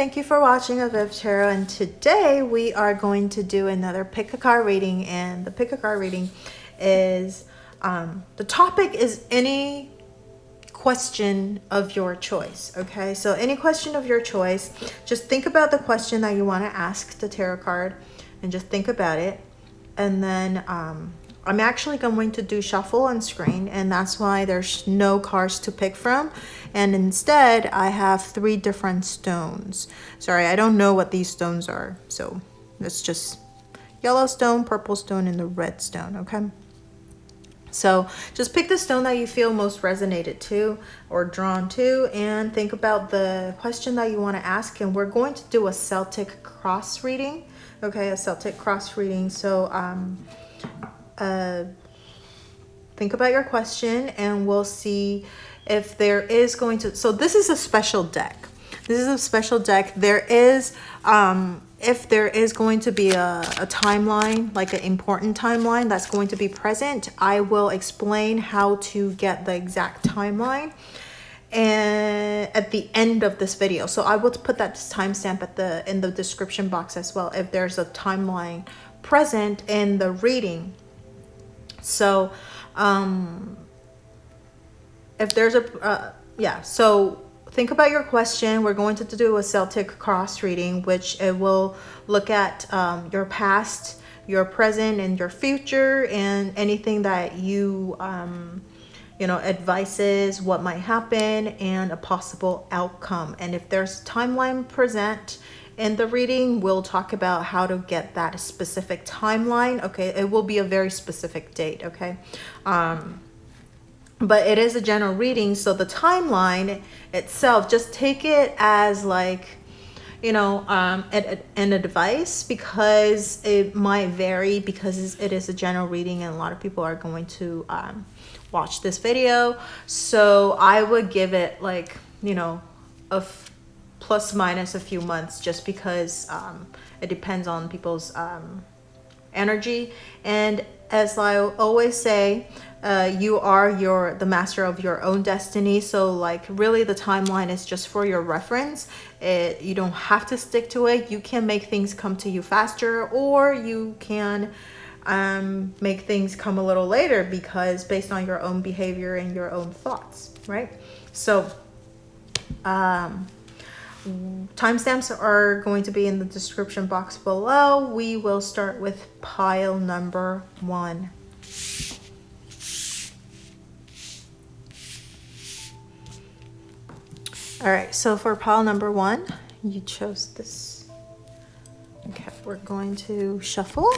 thank you for watching avivTarot, and today we are going to do another pick a card reading. And the pick a card reading is the topic is any question of your choice. Okay, so any question of your choice, just think about the question that you want to ask the tarot card and just think about it. And then I'm actually going to do shuffle on screen, and that's why there's no cards to pick from. And instead, I have 3 different stones. Sorry, I don't know what these stones are. So it's just yellow stone, purple stone, and the red stone, okay? So just pick the stone that you feel most resonated to or drawn to, and think about the question that you want to ask. And we're going to do a Celtic cross reading, okay? A Celtic cross reading. So think about your question, and we'll see if there is going to, so this is a special deck. This is a special deck. There is, if there is going to be a timeline, like an important timeline that's going to be present, I will explain how to get the exact timeline and at the end of this video. So I will put that timestamp in the description box as well, if there's a timeline present in the reading. So if there's a so think about your question. We're going to do a Celtic cross reading, which it will look at your past, your present, and your future, and anything that you advises what might happen and a possible outcome. And if there's timeline present in the reading, we'll talk about how to get that specific timeline. Okay, it will be a very specific date. Okay, but it is a general reading, so the timeline itself, just take it as like, an advice, because it might vary, because it is a general reading and a lot of people are going to watch this video. So I would give it like, plus minus a few months, just because it depends on people's energy. And as I always say, you are the master of your own destiny. So like, really the timeline is just for your reference. You don't have to stick to it. You can make things come to you faster, or you can make things come a little later, because based on your own behavior and your own thoughts, right? So timestamps are going to be in the description box below. We will start with pile number 1. All right, so for pile number 1, you chose this. Okay, we're going to shuffle.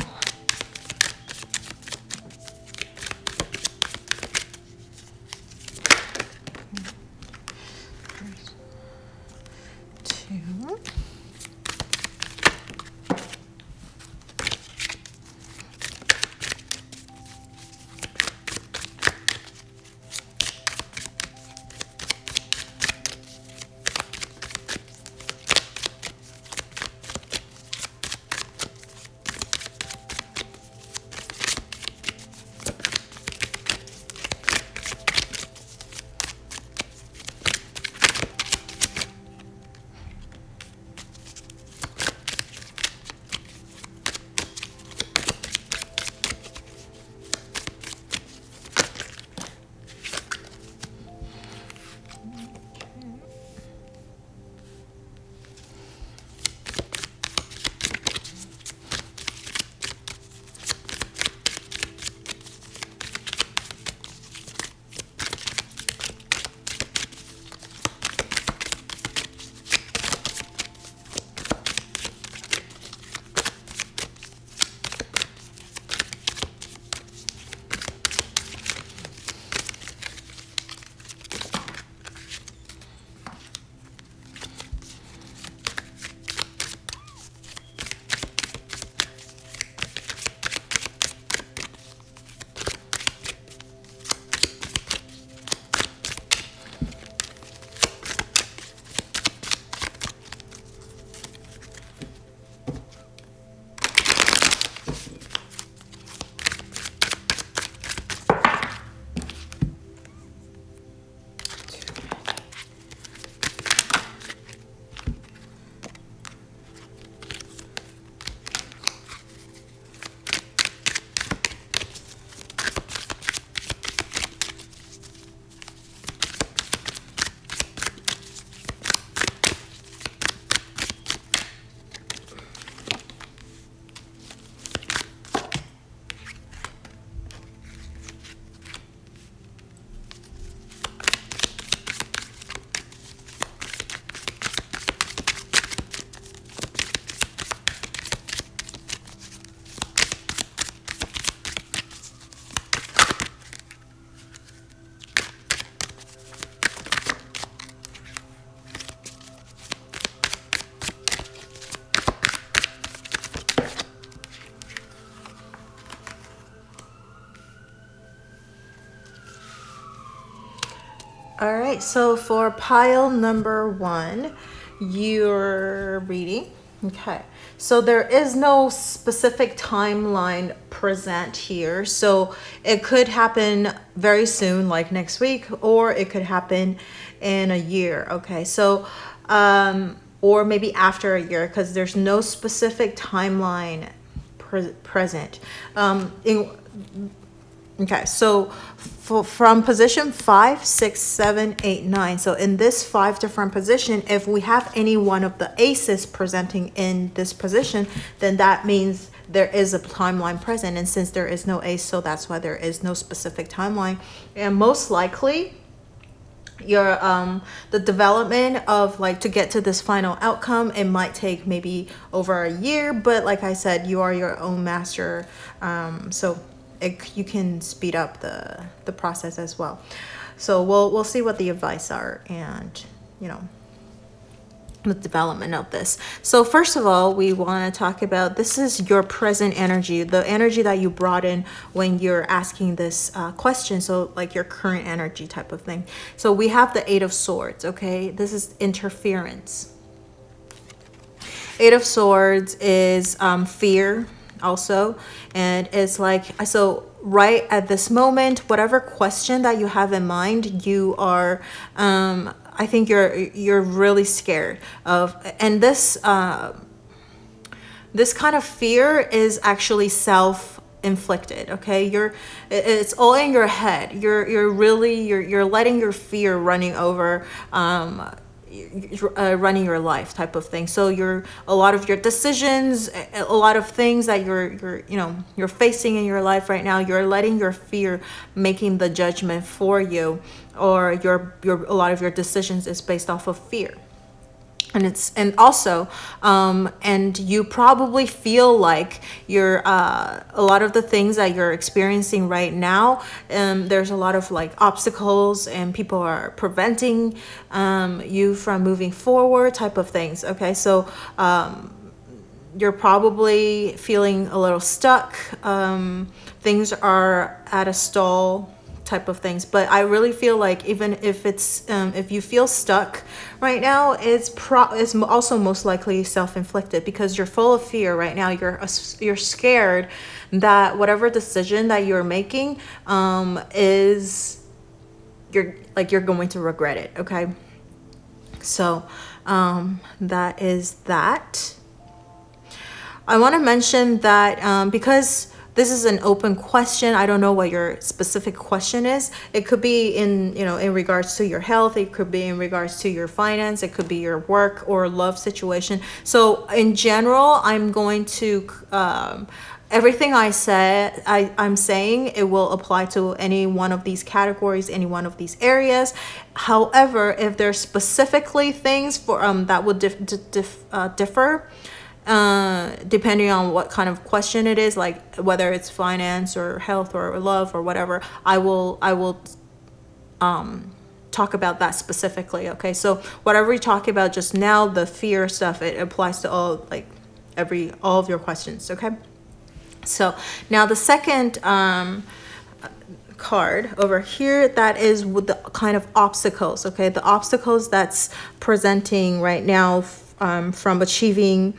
All right, so for pile number 1, you're reading. Okay, so there is no specific timeline present here. So it could happen very soon, like next week, or it could happen in a year. Okay, so or maybe after a year, because there's no specific timeline present. Okay, so from position 5, 6, 7, 8, 9. So in this 5 different position, if we have any one of the aces presenting in this position, then that means there is a timeline present. And since there is no ace, so that's why there is no specific timeline. And most likely, your the development of like to get to this final outcome, it might take maybe over a year. But like I said, you are your own master. So you can speed up the process as well. So we'll see what the advice are and the development of this. So first of all, we want to talk about, this is your present energy, the energy that you brought in when you're asking this question. So like your current energy type of thing. So we have the 8 of Swords. Okay, this is interference. 8 of Swords is fear also, and it's like, so right at this moment, whatever question that you have in mind, you are I think you're really scared of, and this this kind of fear is actually self-inflicted. Okay, it's all in your head. You're letting your fear running over running your life type of thing. So a lot of your decisions, a lot of things that you're facing in your life right now, you're letting your fear making the judgment for you, or a lot of your decisions is based off of fear. And also you probably feel like you're a lot of the things that you're experiencing right now, there's a lot of like obstacles and people are preventing you from moving forward type of things. Okay, so you're probably feeling a little stuck, things are at a stall type of things. But I really feel like even if it's if you feel stuck right now, it's also most likely self-inflicted, because you're full of fear right now. You're scared that whatever decision that you're making is you're going to regret it. Okay, so that is that. I want to mention that because this is an open question, I don't know what your specific question is. It could be in regards to your health. It could be in regards to your finance. It could be your work or love situation. So in general, I'm going to everything I'm saying, it will apply to any one of these categories, any one of these areas. However, if there's specifically things for that would differ. Depending on what kind of question it is, like whether it's finance or health or love or whatever, I will talk about that specifically. Okay, so whatever we talk about just now, the fear stuff, it applies to all of your questions. Okay, so now the second card over here, that is with the kind of obstacles. Okay, the obstacles that's presenting right now from achieving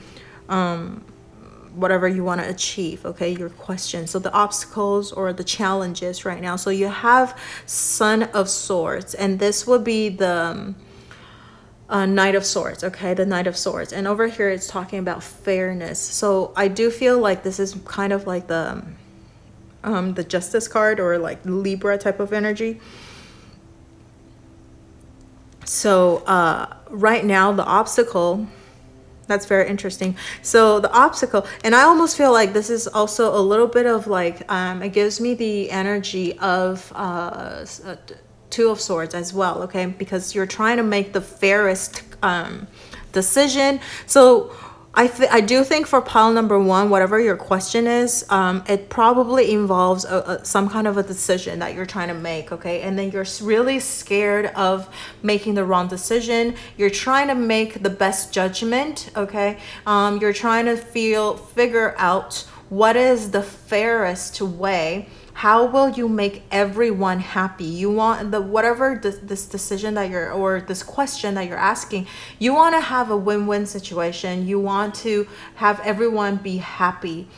whatever you want to achieve. Okay, your question. So the obstacles or the challenges right now. So you have Son of Swords, and this would be the Knight of Swords. Okay, the Knight of Swords, and over here it's talking about fairness. So I do feel like this is kind of like the Justice card, or like Libra type of energy. So right now the obstacle, that's very interesting. So the obstacle, and I almost feel like this is also a little bit of like, it gives me the energy of Two of Swords as well. Okay, because you're trying to make the fairest decision. So I do think for pile number 1, whatever your question is, it probably involves some kind of a decision that you're trying to make. Okay, and then you're really scared of making the wrong decision. You're trying to make the best judgment. Okay, you're trying to figure out what is the fairest way How will you make everyone happy? You want whatever this decision that you're, or this question that you're asking, you want to have a win-win situation. You want to have everyone be happy.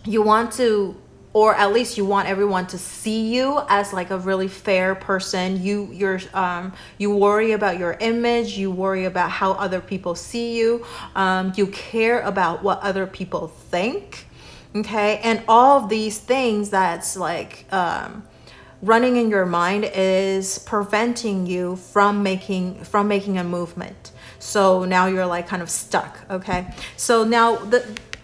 You want to, or at least you want everyone to see you as like a really fair person. You worry about your image. You worry about how other people see you. You care about what other people think. Okay, and all of these things that's like running in your mind is preventing you from making a movement. So now you're like kind of stuck. Okay, so now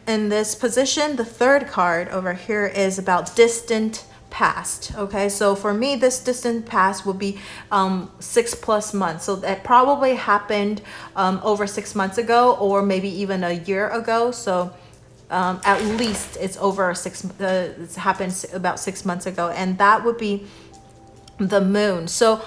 in this position, the third card over here is about distant past. Okay, so for me, this distant past would be 6+ months. So that probably happened over 6 months ago, or maybe even a year ago. So at least it's over it's happened about 6 months ago, and that would be the moon. So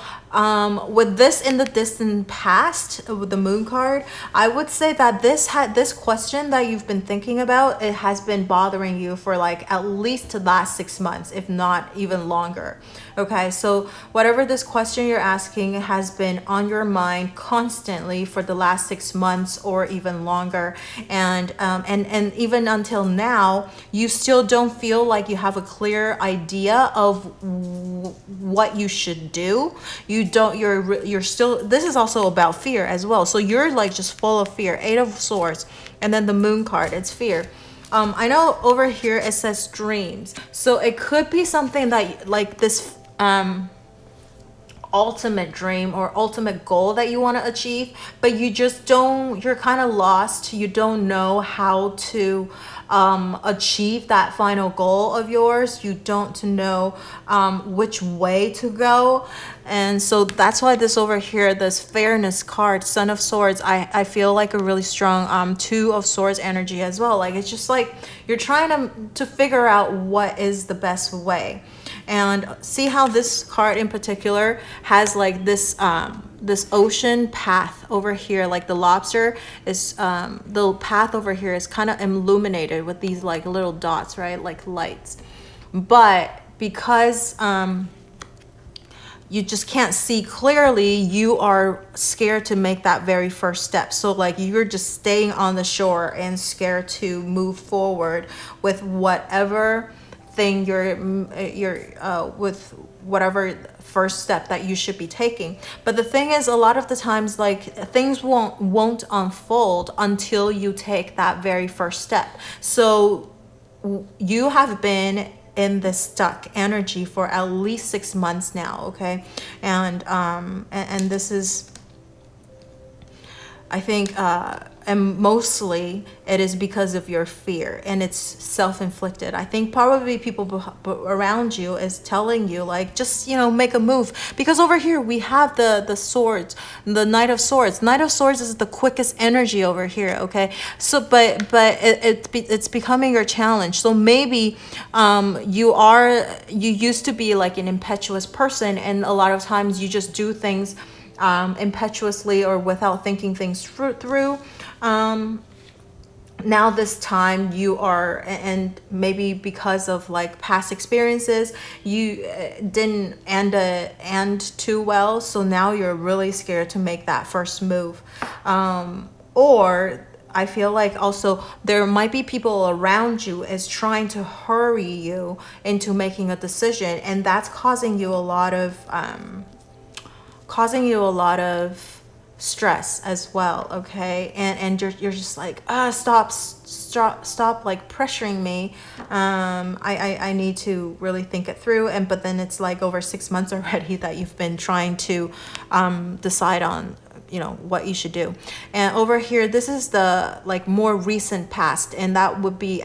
with this in the distant past, with the moon card, I would say that this question that you've been thinking about, it has been bothering you for like at least the last 6 months, if not even longer. Okay, so whatever this question you're asking has been on your mind constantly for the last 6 months or even longer, and even until now, you still don't feel like you have a clear idea of what you should do. You're still, this is also about fear as well. So you're like just full of fear. 8 of Swords, and then the moon card, it's fear. I know over here it says dreams. So it could be something that like this ultimate dream or ultimate goal that you want to achieve, but you just don't, you're kind of lost. You don't know how to achieve that final goal of yours. You don't know which way to go. And so that's why this over here, this fairness card, Son of Swords, I feel like a really strong 2 of Swords energy as well. Like it's just like you're trying to figure out what is the best way. And see how this card in particular has like this this ocean path over here, like the lobster is the path over here is kind of illuminated with these like little dots, right, like lights. But because you just can't see clearly, you are scared to make that very first step. So like you're just staying on the shore and scared to move forward with whatever thing you're with whatever first step that you should be taking. But the thing is, a lot of the times, like things won't unfold until you take that very first step. So you have been in this stuck energy for at least 6 months now. Okay, and this is, I think and mostly it is because of your fear, and it's self-inflicted. I think probably people around you is telling you like, just, you know, make a move. Because over here we have the swords, the Knight of Swords. Knight of Swords is the quickest energy over here. Okay, so but it's becoming your challenge. So maybe you used to be like an impetuous person, and a lot of times you just do things impetuously or without thinking things through. Now this time you are, and maybe because of like past experiences, you didn't end too well, so now you're really scared to make that first move. Or I feel like also there might be people around you is trying to hurry you into making a decision, and that's causing you a lot of stress as well. Okay, and you're just like, stop like pressuring me. I need to really think it through. But then it's like over 6 months already that you've been trying to decide on, you know, what you should do. And over here, this is the like more recent past, and that would be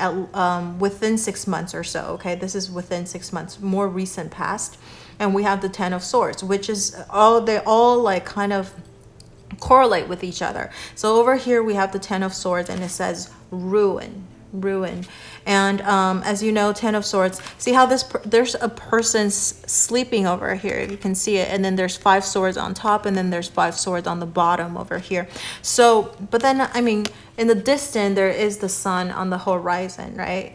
within 6 months or so. Okay, this is within 6 months, more recent past. And we have the 10 of Swords, which is they all like kind of correlate with each other. So over here we have the 10 of Swords, and it says ruin. And as you know, 10 of Swords, see how there's a person sleeping over here, you can see it, and then there's 5 swords on top, and then there's 5 swords on the bottom over here. So but then, I mean, in the distance there is the sun on the horizon, right?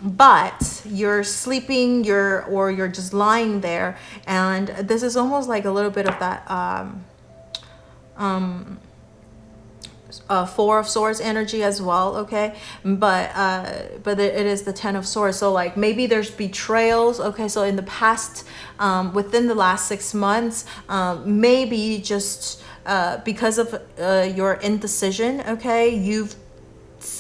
but you're sleeping, or you're just lying there, and this is almost like a little bit of that Four of Swords energy as well, okay? But it is the Ten of Swords. So like maybe there's betrayals, okay? So in the past, within the last 6 months, maybe just because of your indecision, okay, you've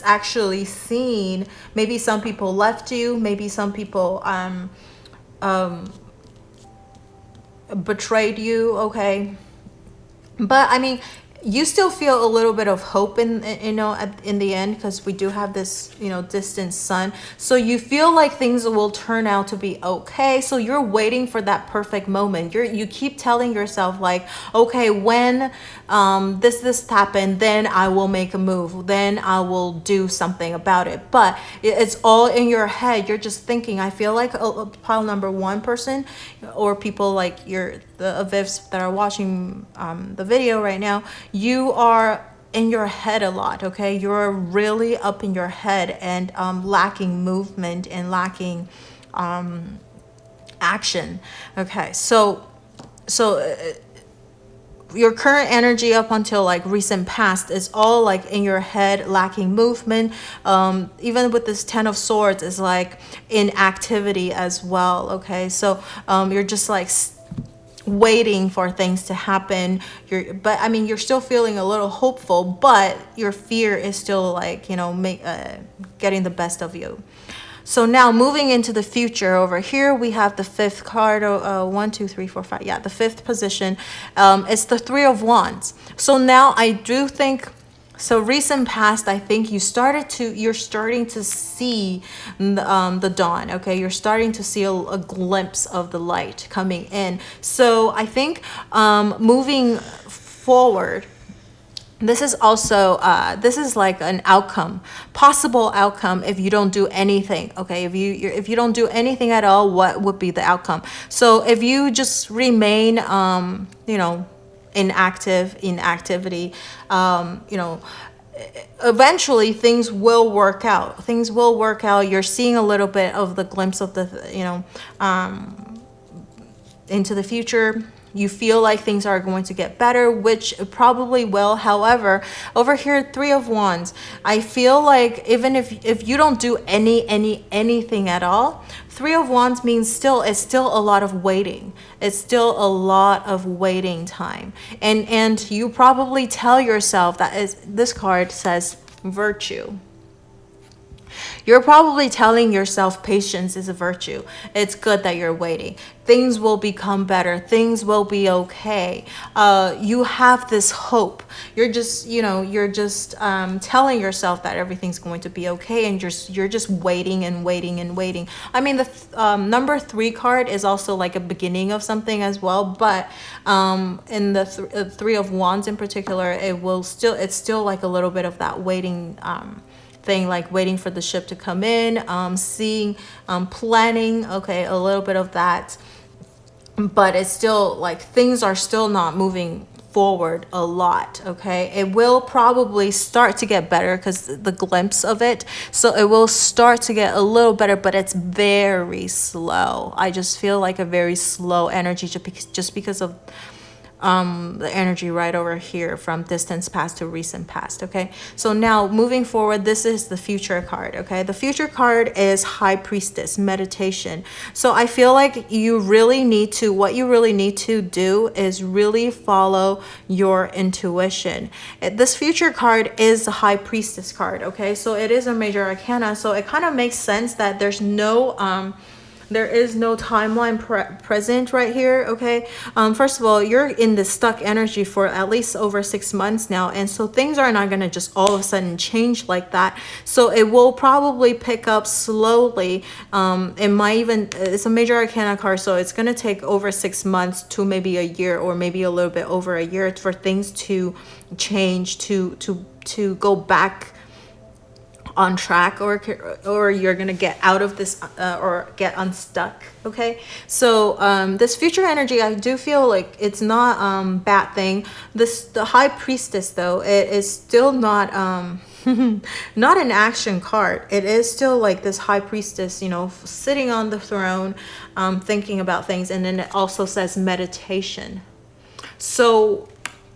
actually seen maybe some people left you, maybe some people betrayed you, okay? But I mean, you still feel a little bit of hope in the end, because we do have this distant sun, so you feel like things will turn out to be okay. So you're waiting for that perfect moment. You keep telling yourself like, okay, when this happened, then I will make a move, then I will do something about it. But it's all in your head. You're just thinking. I feel like a pile number one person, or people like the avivs that are watching the video right now, you are in your head a lot, okay? You're really up in your head and lacking movement and lacking action, okay? So your current energy up until like recent past is all like in your head, lacking movement. Even with this Ten of Swords is like inactivity as well, okay? So you're just like waiting for things to happen. But I mean, you're still feeling a little hopeful, but your fear is still like getting the best of you. So now moving into the future, over here we have the fifth card. 1, 2, 3, 4, 5. Yeah, the fifth position. It's the Three of Wands. So now I do think, so recent past, I think you're starting to see the dawn, okay? You're starting to see a glimpse of the light coming in. So I think moving forward, this is also this is like an outcome, possible outcome if you don't do anything, okay? If you don't do anything at all, what would be the outcome? So if you just remain inactivity, eventually things will work out. You're seeing a little bit of the glimpse of the into the future. You feel like things are going to get better, which probably will. However, over here, Three of Wands, I feel like even if you don't do anything at all, Three of Wands means it's still a lot of waiting. It's still a lot of waiting time. And you probably tell yourself this card says virtue. You're probably telling yourself patience is a virtue. It's good that you're waiting. Things will become better. Things will be okay. You have this hope. You're just telling yourself that everything's going to be okay, and you're just waiting and waiting and waiting. I mean, the number 3 card is also like a beginning of something as well, but in the Three of Wands in particular, it's still like a little bit of that waiting thing, like waiting for the ship to come in, seeing, planning, okay, a little bit of that. But it's still like things are still not moving forward a lot, okay? It will probably start to get better because the glimpse of it. So it will start to get a little better, but it's very slow. I just feel like a very slow energy just because of the energy right over here from distance past to recent past, okay? So now moving forward, this is the future card, okay? The future card is High Priestess, meditation. So I feel like what you really need to do is really follow your intuition. This future card is the High Priestess card, okay? So it is a major arcana, so it kind of makes sense that there is no timeline present right here, okay? First of all, you're in the stuck energy for at least over 6 months now, and so things are not going to just all of a sudden change like that. So it will probably pick up slowly. It's a major arcana card, so it's going to take over 6 months to maybe a year, or maybe a little bit over a year for things to change, to go back on track, or you're gonna get out of this or get unstuck, okay? So this future energy, I do feel like it's not bad thing. The High Priestess, though, it is still not not an action card. It is still like this high priestess, you know, sitting on the throne, thinking about things. And then it also says meditation. So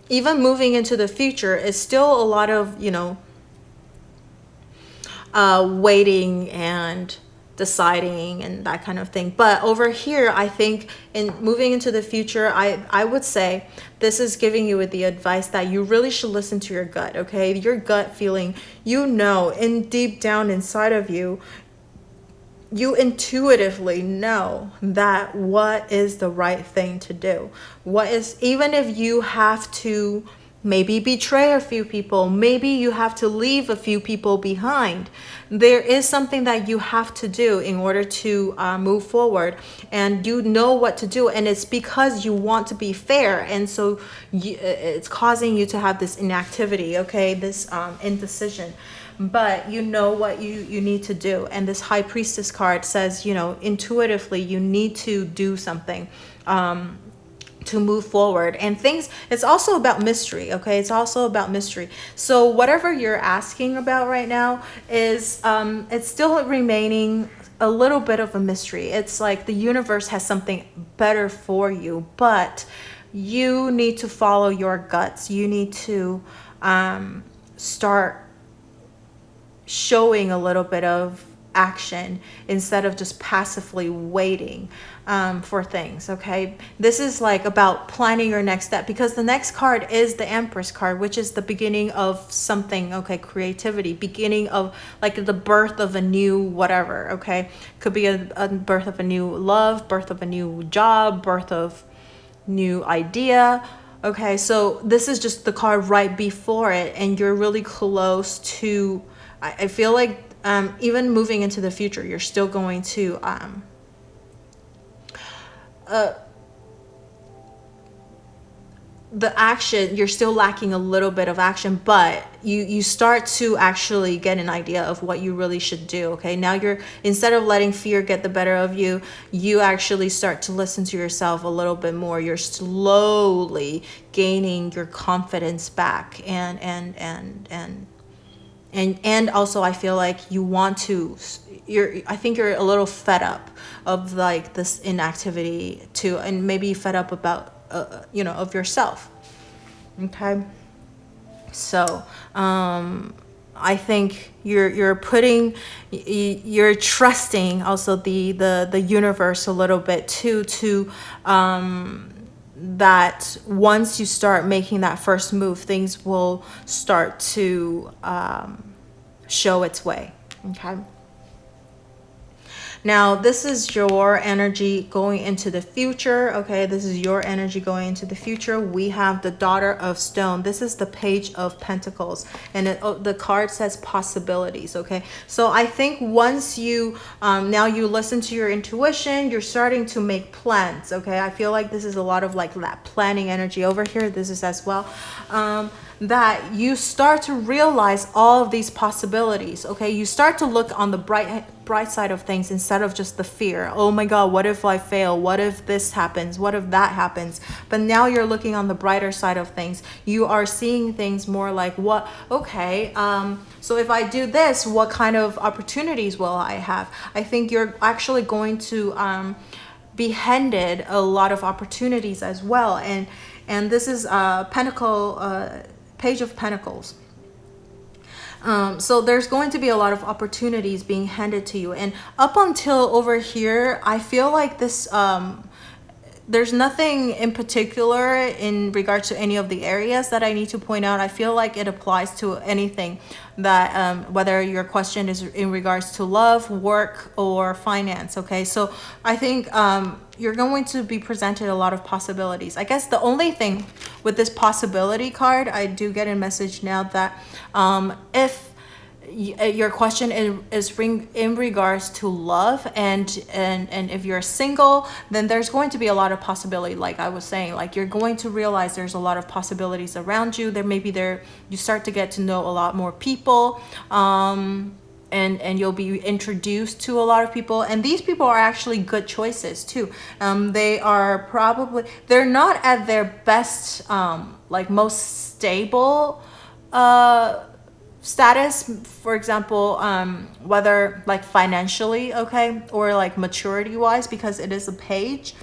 even moving into the future is still a lot of, you know, waiting and deciding and that kind of thing. But over here, I think in moving into the future, I would say this is giving you the advice that you really should listen to your gut. Okay, your gut feeling, you know, in deep down inside of you, you intuitively know that what is the right thing to do. What is, even if you have to maybe betray a few people, maybe you have to leave a few people behind, there is something that you have to do in order to move forward, and you know what to do, and it's because you want to be fair, and so it's causing you to have this inactivity, okay, this indecision. But you know what you need to do. And this High Priestess card says, you know, intuitively you need to do something to move forward. And things, it's also about mystery, okay? It's also about mystery. So whatever you're asking about right now is, it's still remaining a little bit of a mystery. It's like the universe has something better for you, but you need to follow your guts. You need to start showing a little bit of action instead of just passively waiting for things. Okay, this is like about planning your next step, because the next card is the Empress card, which is the beginning of something. Okay, creativity, beginning of like the birth of a new whatever. Okay, could be a birth of a new love, birth of a new job, birth of new idea. Okay, so this is just the card right before it, and you're really close to, I feel like even moving into the future, you're still going to the action, you're still lacking a little bit of action, but you start to actually get an idea of what you really should do. Okay, now you're, instead of letting fear get the better of you, you actually start to listen to yourself a little bit more. You're slowly gaining your confidence back, and also I feel like you want to, I think you're a little fed up of like this inactivity too, and maybe fed up about you know, of yourself. Okay, so I think you're trusting also the universe a little bit too, to that once you start making that first move, things will start to show its way. Okay, now this is your energy going into the future. Okay, this is your energy going into the future. We have the Daughter of Stone. This is the Page of Pentacles, and the card says possibilities. Okay, so I think once you now you listen to your intuition, you're starting to make plans. Okay, I feel like this is a lot of like that planning energy over here. This is as well that you start to realize all of these possibilities. Okay, you start to look on the bright side of things instead of just the fear. Oh my God, what if I fail? What if this happens? What if that happens? But now you're looking on the brighter side of things. You are seeing things more like, what, okay, so if I do this, what kind of opportunities will I have? I think you're actually going to be handed a lot of opportunities as well. And this is Page of Pentacles. So there's going to be a lot of opportunities being handed to you. And up until over here, I feel like this, there's nothing in particular in regards to any of the areas that I need to point out. I feel like it applies to anything that, whether your question is in regards to love, work, or finance. Okay, so I think you're going to be presented a lot of possibilities. I guess the only thing with this possibility card, I do get a message now that if your question is in regards to love, and if you're single, then there's going to be a lot of possibility. Like I was saying, like you're going to realize there's a lot of possibilities around you. You start to get to know a lot more people, and you'll be introduced to a lot of people, and these people are actually good choices too. They're not at their best, like most stable status, for example, whether like financially, okay, or like maturity wise, because it is a page,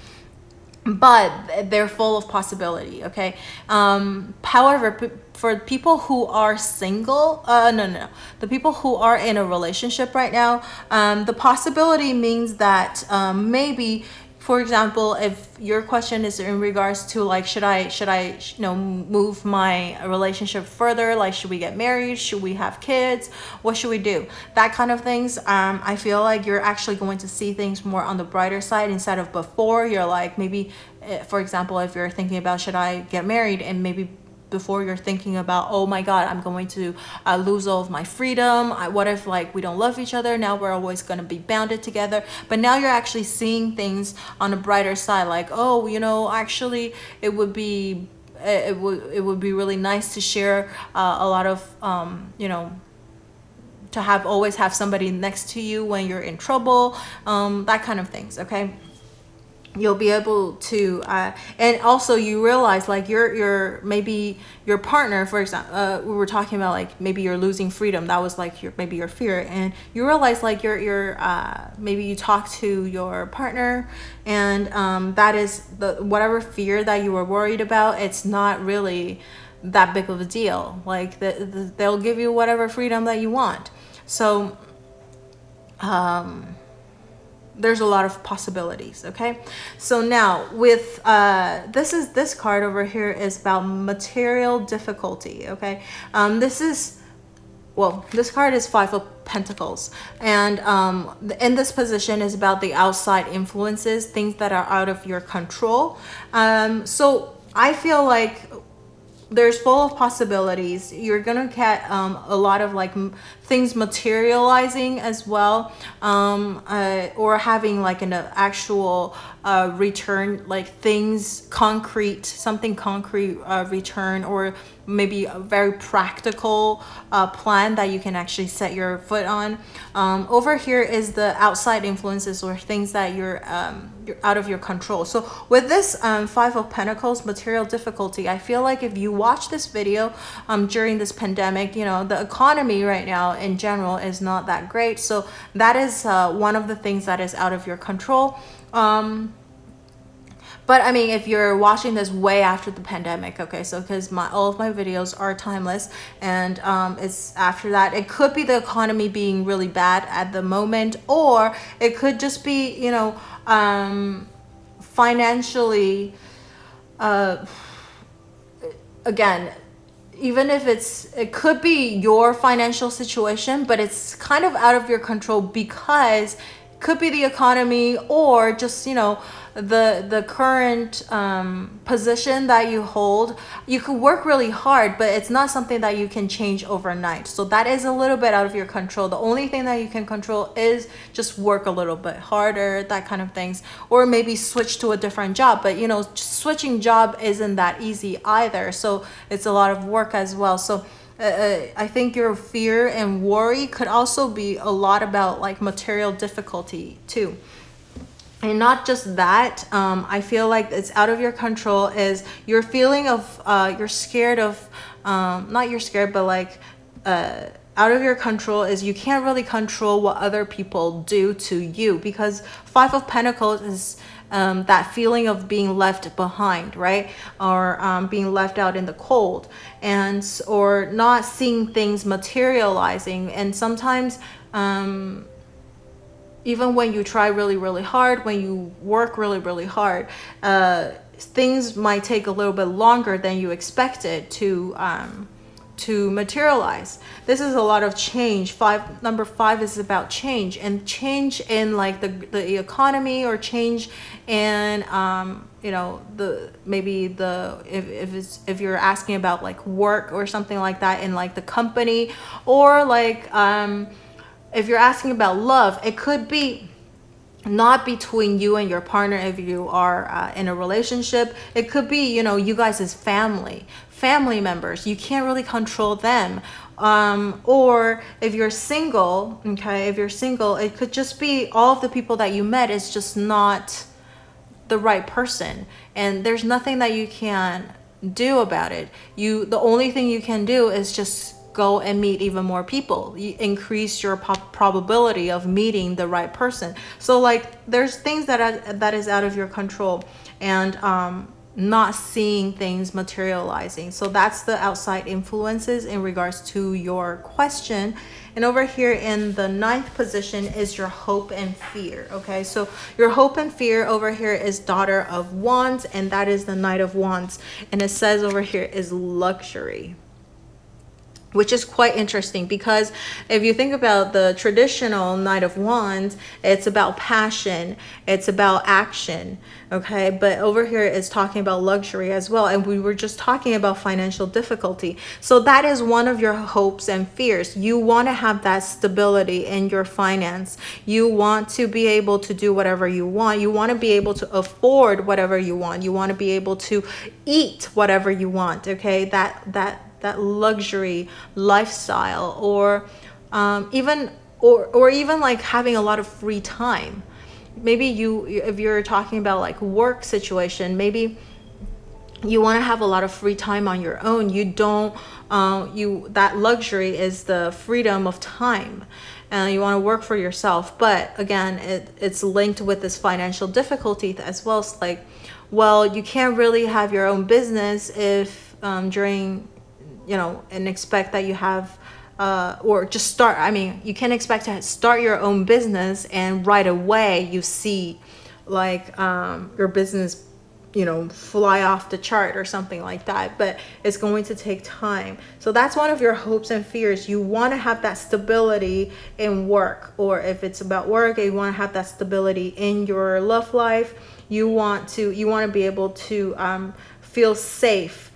but they're full of possibility, okay. However, for people who are single, the people who are in a relationship right now, the possibility means that maybe, for example, if your question is in regards to like, should I move my relationship further? Like, should we get married? Should we have kids? What should we do? That kind of things. I feel like you're actually going to see things more on the brighter side instead of before. You're like, maybe, for example, if you're thinking about, should I get married? And maybe before you're thinking about, oh my God, I'm going to lose all of my freedom. What if like we don't love each other? Now we're always going to be bounded together. But now you're actually seeing things on a brighter side, like, oh, actually it would be really nice to share a lot of to always have somebody next to you when you're in trouble, that kind of things, okay. You'll be able to and also you realize like your maybe your partner, for example, we were talking about like maybe you're losing freedom. That was like maybe your fear, and you realize like you're maybe you talk to your partner, and that is whatever fear that you were worried about, it's not really that big of a deal. Like they'll give you whatever freedom that you want. So there's a lot of possibilities, okay. So now with this card over here is about material difficulty, okay. This card is Five of Pentacles, and in this position is about the outside influences, things that are out of your control. So I feel like there's full of possibilities. You're gonna get a lot of like things materializing as well, or having like an actual return, like things concrete, something concrete return, or maybe a very practical plan that you can actually set your foot on. Over here is the outside influences, or things that you're out of your control. So with this Five of Pentacles, material difficulty, I feel like if you watch this video during this pandemic, the economy right now in general is not that great. So that is one of the things that is out of your control. But I mean, if you're watching this way after the pandemic, okay, so because all of my videos are timeless, and it's after that, it could be the economy being really bad at the moment, or it could just be, financially, again, even if it could be your financial situation, but it's kind of out of your control, because it could be the economy, or just, the current position that you hold. You could work really hard, but it's not something that you can change overnight. So that is a little bit out of your control. The only thing that you can control is just work a little bit harder, that kind of things, or maybe switch to a different job. But switching job isn't that easy either, so it's a lot of work as well. So I think your fear and worry could also be a lot about like material difficulty too. And not just that, I feel like it's out of your control is your feeling of, you're scared of, not you're scared, but like, out of your control is you can't really control what other people do to you, because Five of Pentacles is that feeling of being left behind, right? Or being left out in the cold, or not seeing things materializing. And sometimes, even when you try really, really hard, when you work really, really hard, things might take a little bit longer than you expected to materialize. This is a lot of change. Number 5 is about change, and change in like the economy, or change in if you're asking about like work or something like that in like the company, or like if you're asking about love, it could be not between you and your partner. If you are in a relationship, it could be, you guys as family members. You can't really control them. Or if you're single, okay, it could just be all of the people that you met is just not the right person, and there's nothing that you can do about it. The only thing you can do is just go and meet even more people. You increase your probability of meeting the right person. So like there's things that is out of your control, and not seeing things materializing. So that's the outside influences in regards to your question. And over here in the 9th position is your hope and fear. Okay, so your hope and fear over here is Daughter of Wands, and that is the Knight of Wands. And it says over here is luxury, which is quite interesting, because if you think about the traditional Knight of Wands, it's about passion, it's about action, okay? But over here it's talking about luxury as well, and we were just talking about financial difficulty. So that is one of your hopes and fears. You want to have that stability in your finance. You want to be able to do whatever you want. You want to be able to afford whatever you want. You want to be able to eat whatever you want, okay? That luxury lifestyle, or even like having a lot of free time. Maybe if you're talking about like work situation, maybe you want to have a lot of free time on your own. You don't that luxury is the freedom of time, and you want to work for yourself. But again, it's linked with this financial difficulty as well. It's like, well, you can't really have your own business if during, you know, and expect that you have or just start. I mean, you can't expect to start your own business and right away you see like your business, you know, fly off the chart or something like that. But it's going to take time. So that's one of your hopes and fears. You want to have that stability in work, or if it's about work, you want to have that stability in your love life. You want to be able to feel safe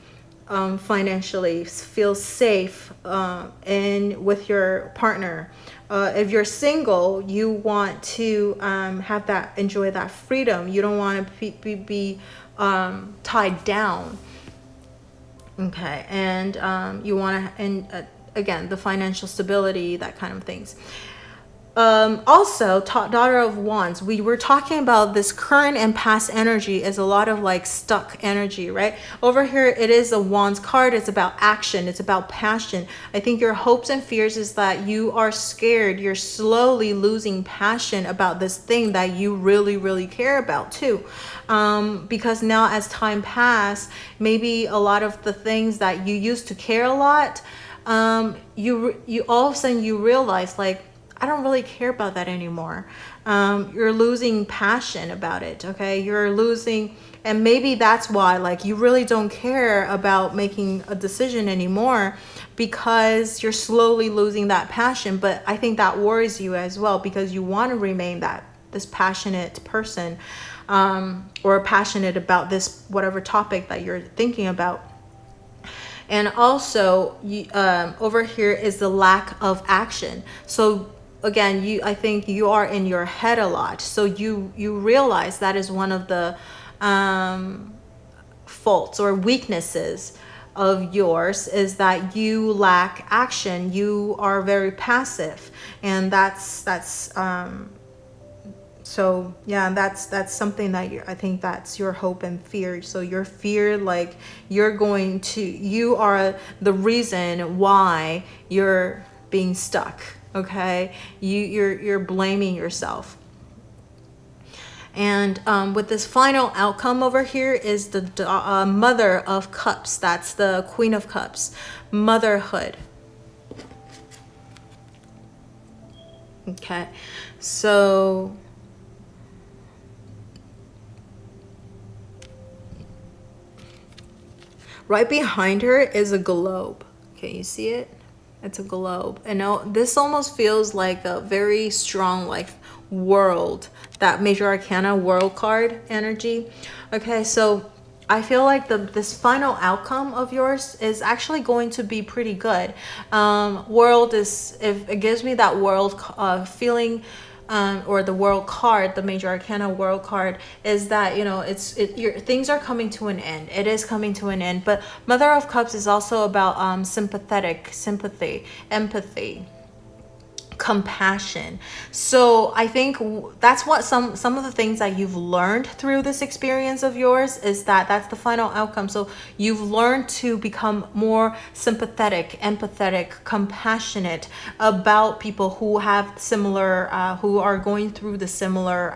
financially, feel safe and with your partner. If you're single, you want to have that, enjoy that freedom. You don't want to be tied down. Okay, and you want to, and again, the financial stability, that kind of things. Also, Daughter of Wands, we were talking about this current and past energy is a lot of like stuck energy, right? Over here, it is a Wands card. It's about action. It's about passion. I think your hopes and fears is that you are scared. You're slowly losing passion about this thing that you really, really care about too. Because now as time passes, maybe a lot of the things that you used to care a lot, you all of a sudden you realize like, I don't really care about that anymore. You're losing passion about it, okay? You're losing, and maybe that's why like you really don't care about making a decision anymore, because you're slowly losing that passion. But I think that worries you as well, because you want to remain this passionate person, or passionate about this whatever topic that you're thinking about. And also over here is the lack of action. So again, I think you are in your head a lot. So you realize that is one of the faults or weaknesses of yours, is that you lack action. You are very passive, and that's so yeah, that's something that I think that's your hope and fear. So your fear, like you are the reason why you're being stuck. Okay, you're blaming yourself. And with this final outcome over here is the Mother of Cups. That's the Queen of Cups, motherhood. Okay, so right behind her is a globe. Okay, you see it? It's a globe. And now this almost feels like a very strong like world, that major arcana world card energy. Okay, so I feel like this final outcome of yours is actually going to be pretty good. World is, if it gives me that world feeling, or the world card, the major arcana world card, is that, you know, things are coming to an end. It is coming to an end. But Mother of Cups is also about sympathy, empathy. compassion. So I think that's what some of the things that you've learned through this experience of yours is that's the final outcome. So you've learned to become more sympathetic, empathetic, compassionate about people who have similar who are going through the similar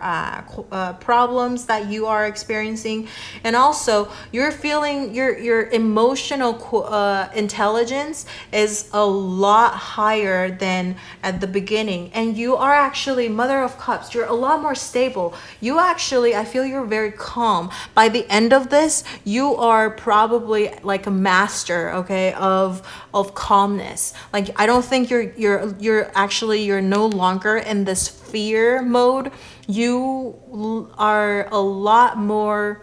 problems that you are experiencing. And also you're feeling your emotional intelligence is a lot higher than at the beginning, and you are actually Mother of Cups. You're a lot more stable. You actually, I feel you're very calm. By the end of this, you are probably like a master, okay, of calmness. Like I don't think you're no longer in this fear mode. You are a lot more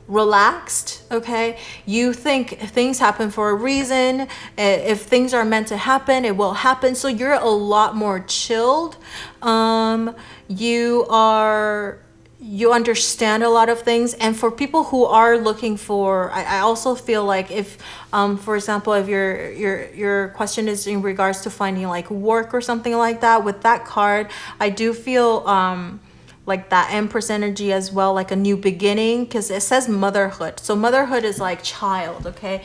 relaxed, okay? You think things happen for a reason. If things are meant to happen, it will happen. So you're a lot more chilled. You understand a lot of things. And for people who are looking for, I also feel like if for example, if your question is in regards to finding like work or something like that, with that card, I do feel like that Empress energy as well, like a new beginning, because it says motherhood. So motherhood is like child, okay?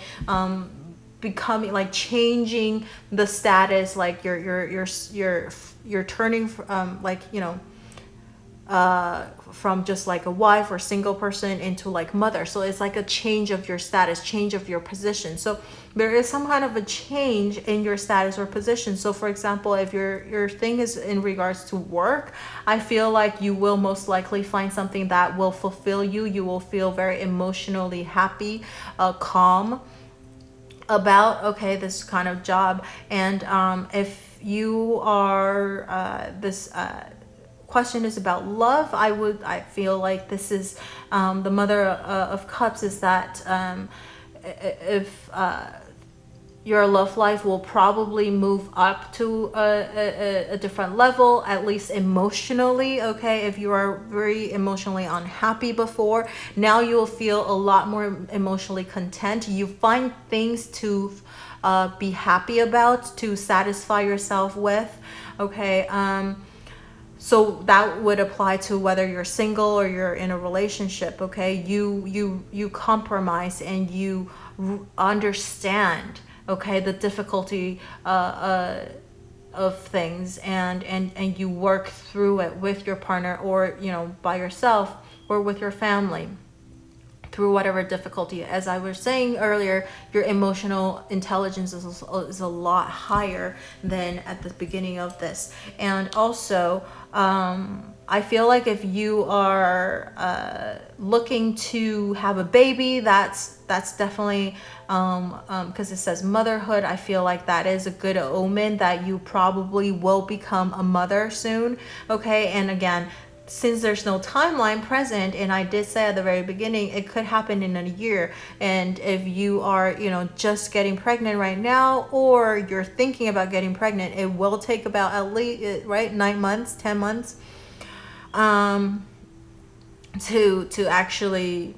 Becoming, like changing the status, like you're turning from like, you know, from just like a wife or single person into like mother. So it's like a change of your status, change of your position. So there is some kind of a change in your status or position. So for example, if your thing is in regards to work, I feel like you will most likely find something that will fulfill you. You will feel very emotionally happy, calm about, okay, this kind of job. And if you are this question is about love, I feel like this is the Mother of Cups, is that if your love life will probably move up to a different level, at least emotionally, okay? If you are very emotionally unhappy before, now you will feel a lot more emotionally content. You find things to be happy about, to satisfy yourself with, okay? So that would apply to whether you're single or you're in a relationship, okay? You compromise and you understand, okay, the difficulty of things, and you work through it with your partner, or, you know, by yourself or with your family, through whatever difficulty. As I was saying earlier, your emotional intelligence is a lot higher than at the beginning of this. And also, I feel like if you are looking to have a baby, that's definitely, because it says motherhood, I feel like that is a good omen that you probably will become a mother soon, okay? And again, since there's no timeline present, and I did say at the very beginning, it could happen in a year. And if you are, you know, just getting pregnant right now, or you're thinking about getting pregnant, it will take about at least, right, 9 months, 10 months, to actually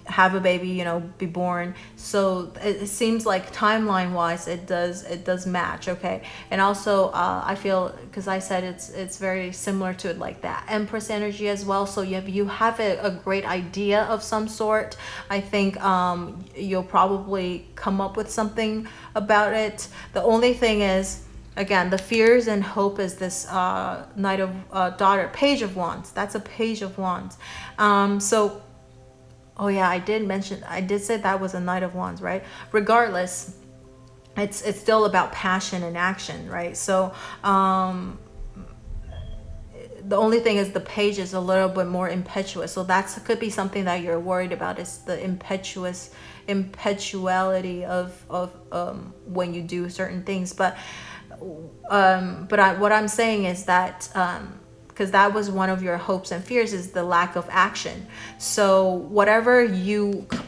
have a baby, you know, be born. So it seems like timeline wise it does match, okay? And also I feel, because I said it's very similar to it, like that Empress energy as well. So you have a great idea of some sort. I think you'll probably come up with something about it. The only thing is, again, the fears and hope is this Knight of Page of Wands. That's a Page of Wands. So oh yeah, I did say that was a Knight of Wands, right? Regardless, it's still about passion and action, right? So the only thing is the Page is a little bit more impetuous. So that could be something that you're worried about, is the impetuality of when you do certain things. But what I'm saying is that because that was one of your hopes and fears, is the lack of action. So whatever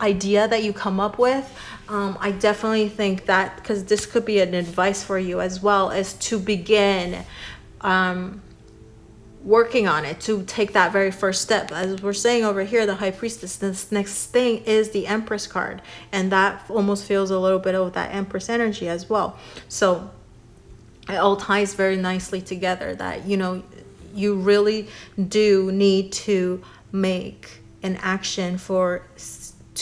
idea that you come up with, I definitely think that, because this could be an advice for you as well, is to begin working on it, to take that very first step. As we're saying over here, the High Priestess, this next thing is the Empress card, and that almost feels a little bit of that Empress energy as well. So it all ties very nicely together, that, you know, you really do need to make an action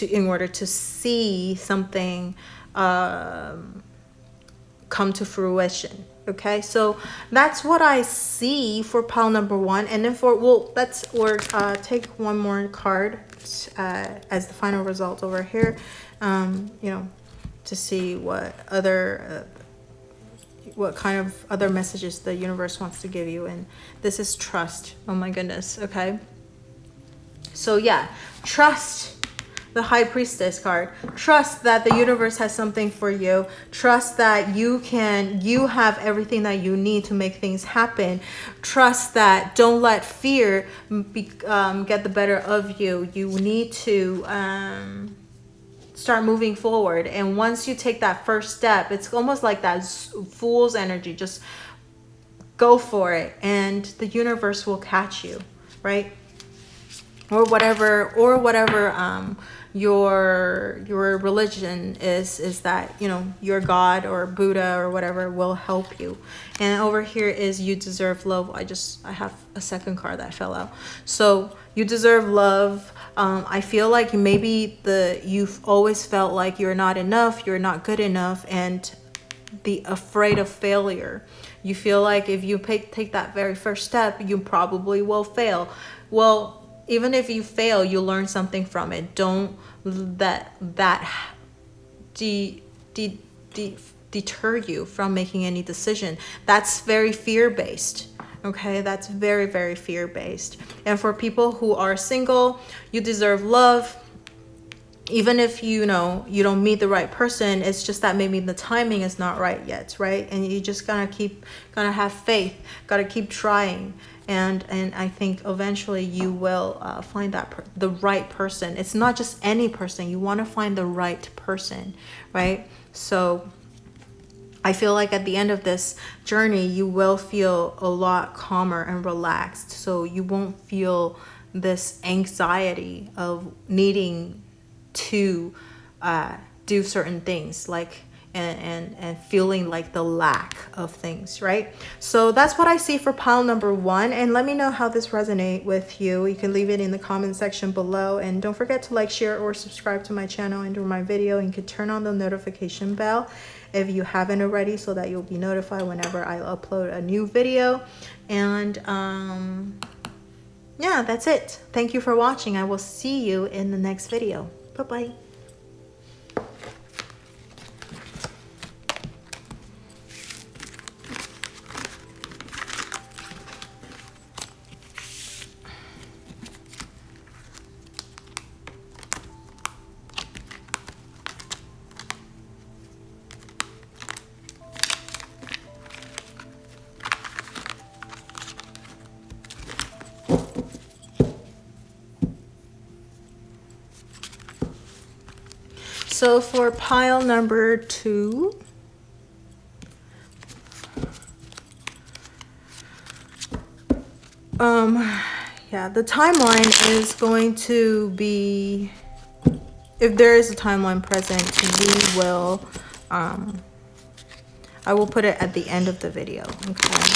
in order to see something come to fruition. Okay, so that's what I see for pile number 1. And then we'll take one more card as the final result over here, you know, to see what kind of other messages the universe wants to give you. And this is trust. Oh my goodness. Okay, so yeah, trust. The High Priestess card. Trust that the universe has something for you. Trust that you have everything that you need to make things happen. Trust that don't let fear get the better of you. You need to start moving forward. And once you take that first step, it's almost like that fool's energy. Just go for it, and the universe will catch you, right? Or whatever your religion is, that, you know, your God or Buddha or whatever will help you. And over here is you deserve love. I have a second card that fell out. So you deserve love. I feel like maybe you've always felt like you're not enough, you're not good enough, and afraid of failure. You feel like if you take that very first step, you probably will fail. Well, even if you fail, you learn something from it. Don't let that deter you from making any decision. That's very fear-based. Okay, that's very, very fear-based. And for people who are single, you deserve love. Even if you don't meet the right person, it's just that maybe the timing is not right yet, right? And you just gotta have faith, gotta keep trying. And I think eventually you will find the right person. It's not just any person. You want to find the right person, right? So I feel like at the end of this journey, you will feel a lot calmer and relaxed. So you won't feel this anxiety of needing to do certain things, like and feeling like the lack of things, right? So that's what I see for pile number 1. And let me know how this resonates with you. You can leave it in the comment section below, and don't forget to like, share, or subscribe to my channel and to my video. And you can turn on the notification bell if you haven't already, so that you'll be notified whenever I upload a new video. And yeah, that's it. Thank you for watching. I will see you in the next video. Bye-bye. So for pile number 2, yeah, the timeline is going to be, if there is a timeline present, I will put it at the end of the video, okay?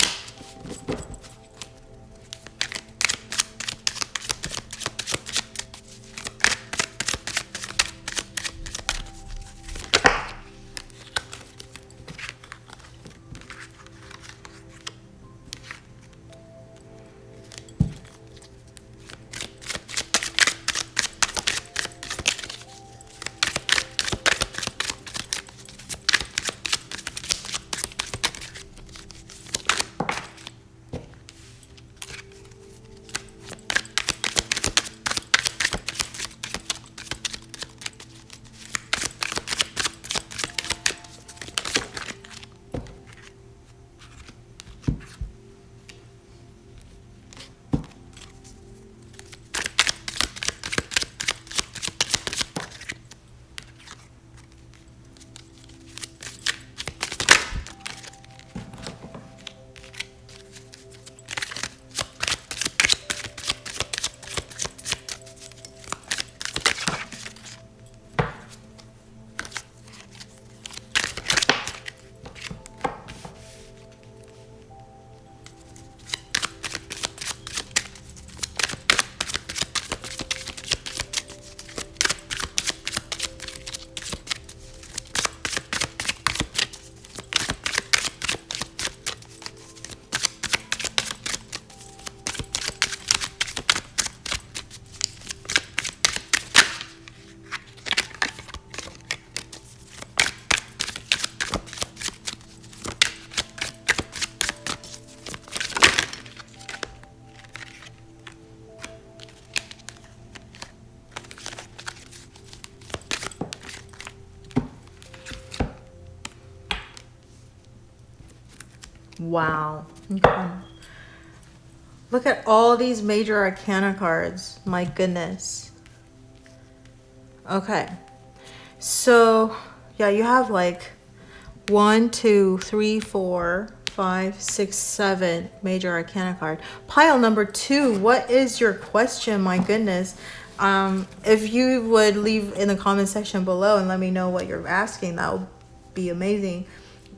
Wow. Okay. Look at all these major arcana cards. My goodness. Okay. So, yeah, you have like 1, 2, 3, 4, 5, 6, 7 major arcana card. Pile number 2, what is your question? My goodness. If you would leave in the comment section below and let me know what you're asking, that would be amazing.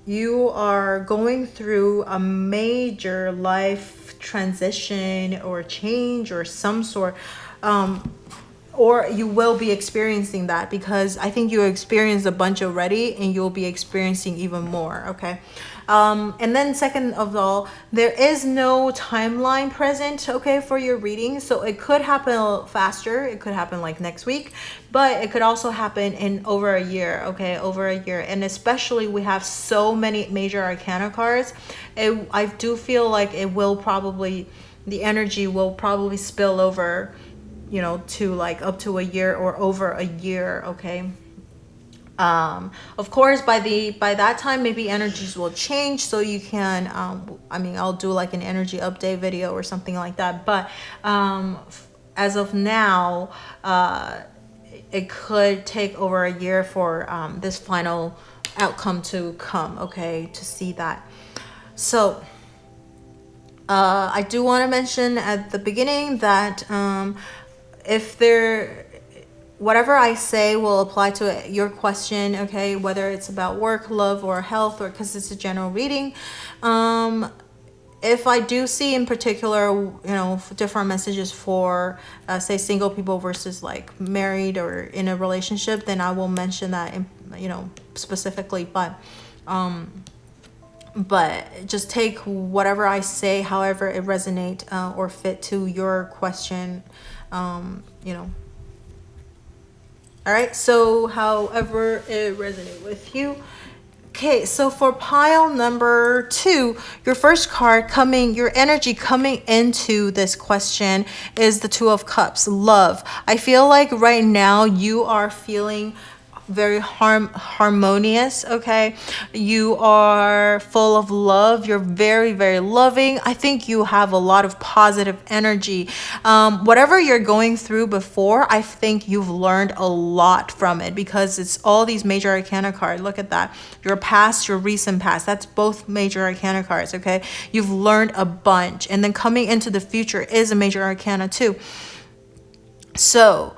You are going through a major life transition or change or some sort, or you will be experiencing that, because I think you experienced a bunch already and you'll be experiencing even more. Okay. And then second of all, there is no timeline present, okay, for your reading. So it could happen faster. It could happen like next week, but it could also happen in over a year, okay, over a year. And especially we have so many major arcana cards. I do feel like it will probably, the energy will probably spill over, you know, to like up to a year or over a year, okay. Of course, by that time, maybe energies will change, so you can, I mean, I'll do like an energy update video or something like that. But as of now, it could take over a year for this final outcome to come, okay, to see that. So I do want to mention at the beginning that if whatever I say will apply to your question, okay, whether it's about work, love, or health, or because it's a general reading. If I do see in particular, you know, different messages for, say, single people versus like married or in a relationship, then I will mention that, you know, specifically. But just take whatever I say, however it resonate or fit to your question, you know. All right, so however it resonates with you. Okay, so for pile number 2, your first card coming, your energy coming into this question is the 2 of Cups, love. I feel like right now you are feeling very harmonious, okay? You are full of love. You're very, very loving. I think you have a lot of positive energy. Whatever you're going through before, I think you've learned a lot from it, because it's all these major arcana cards. Look at that. Your past, your recent past. That's both major arcana cards, okay? You've learned a bunch. And then coming into the future is a major arcana too. So,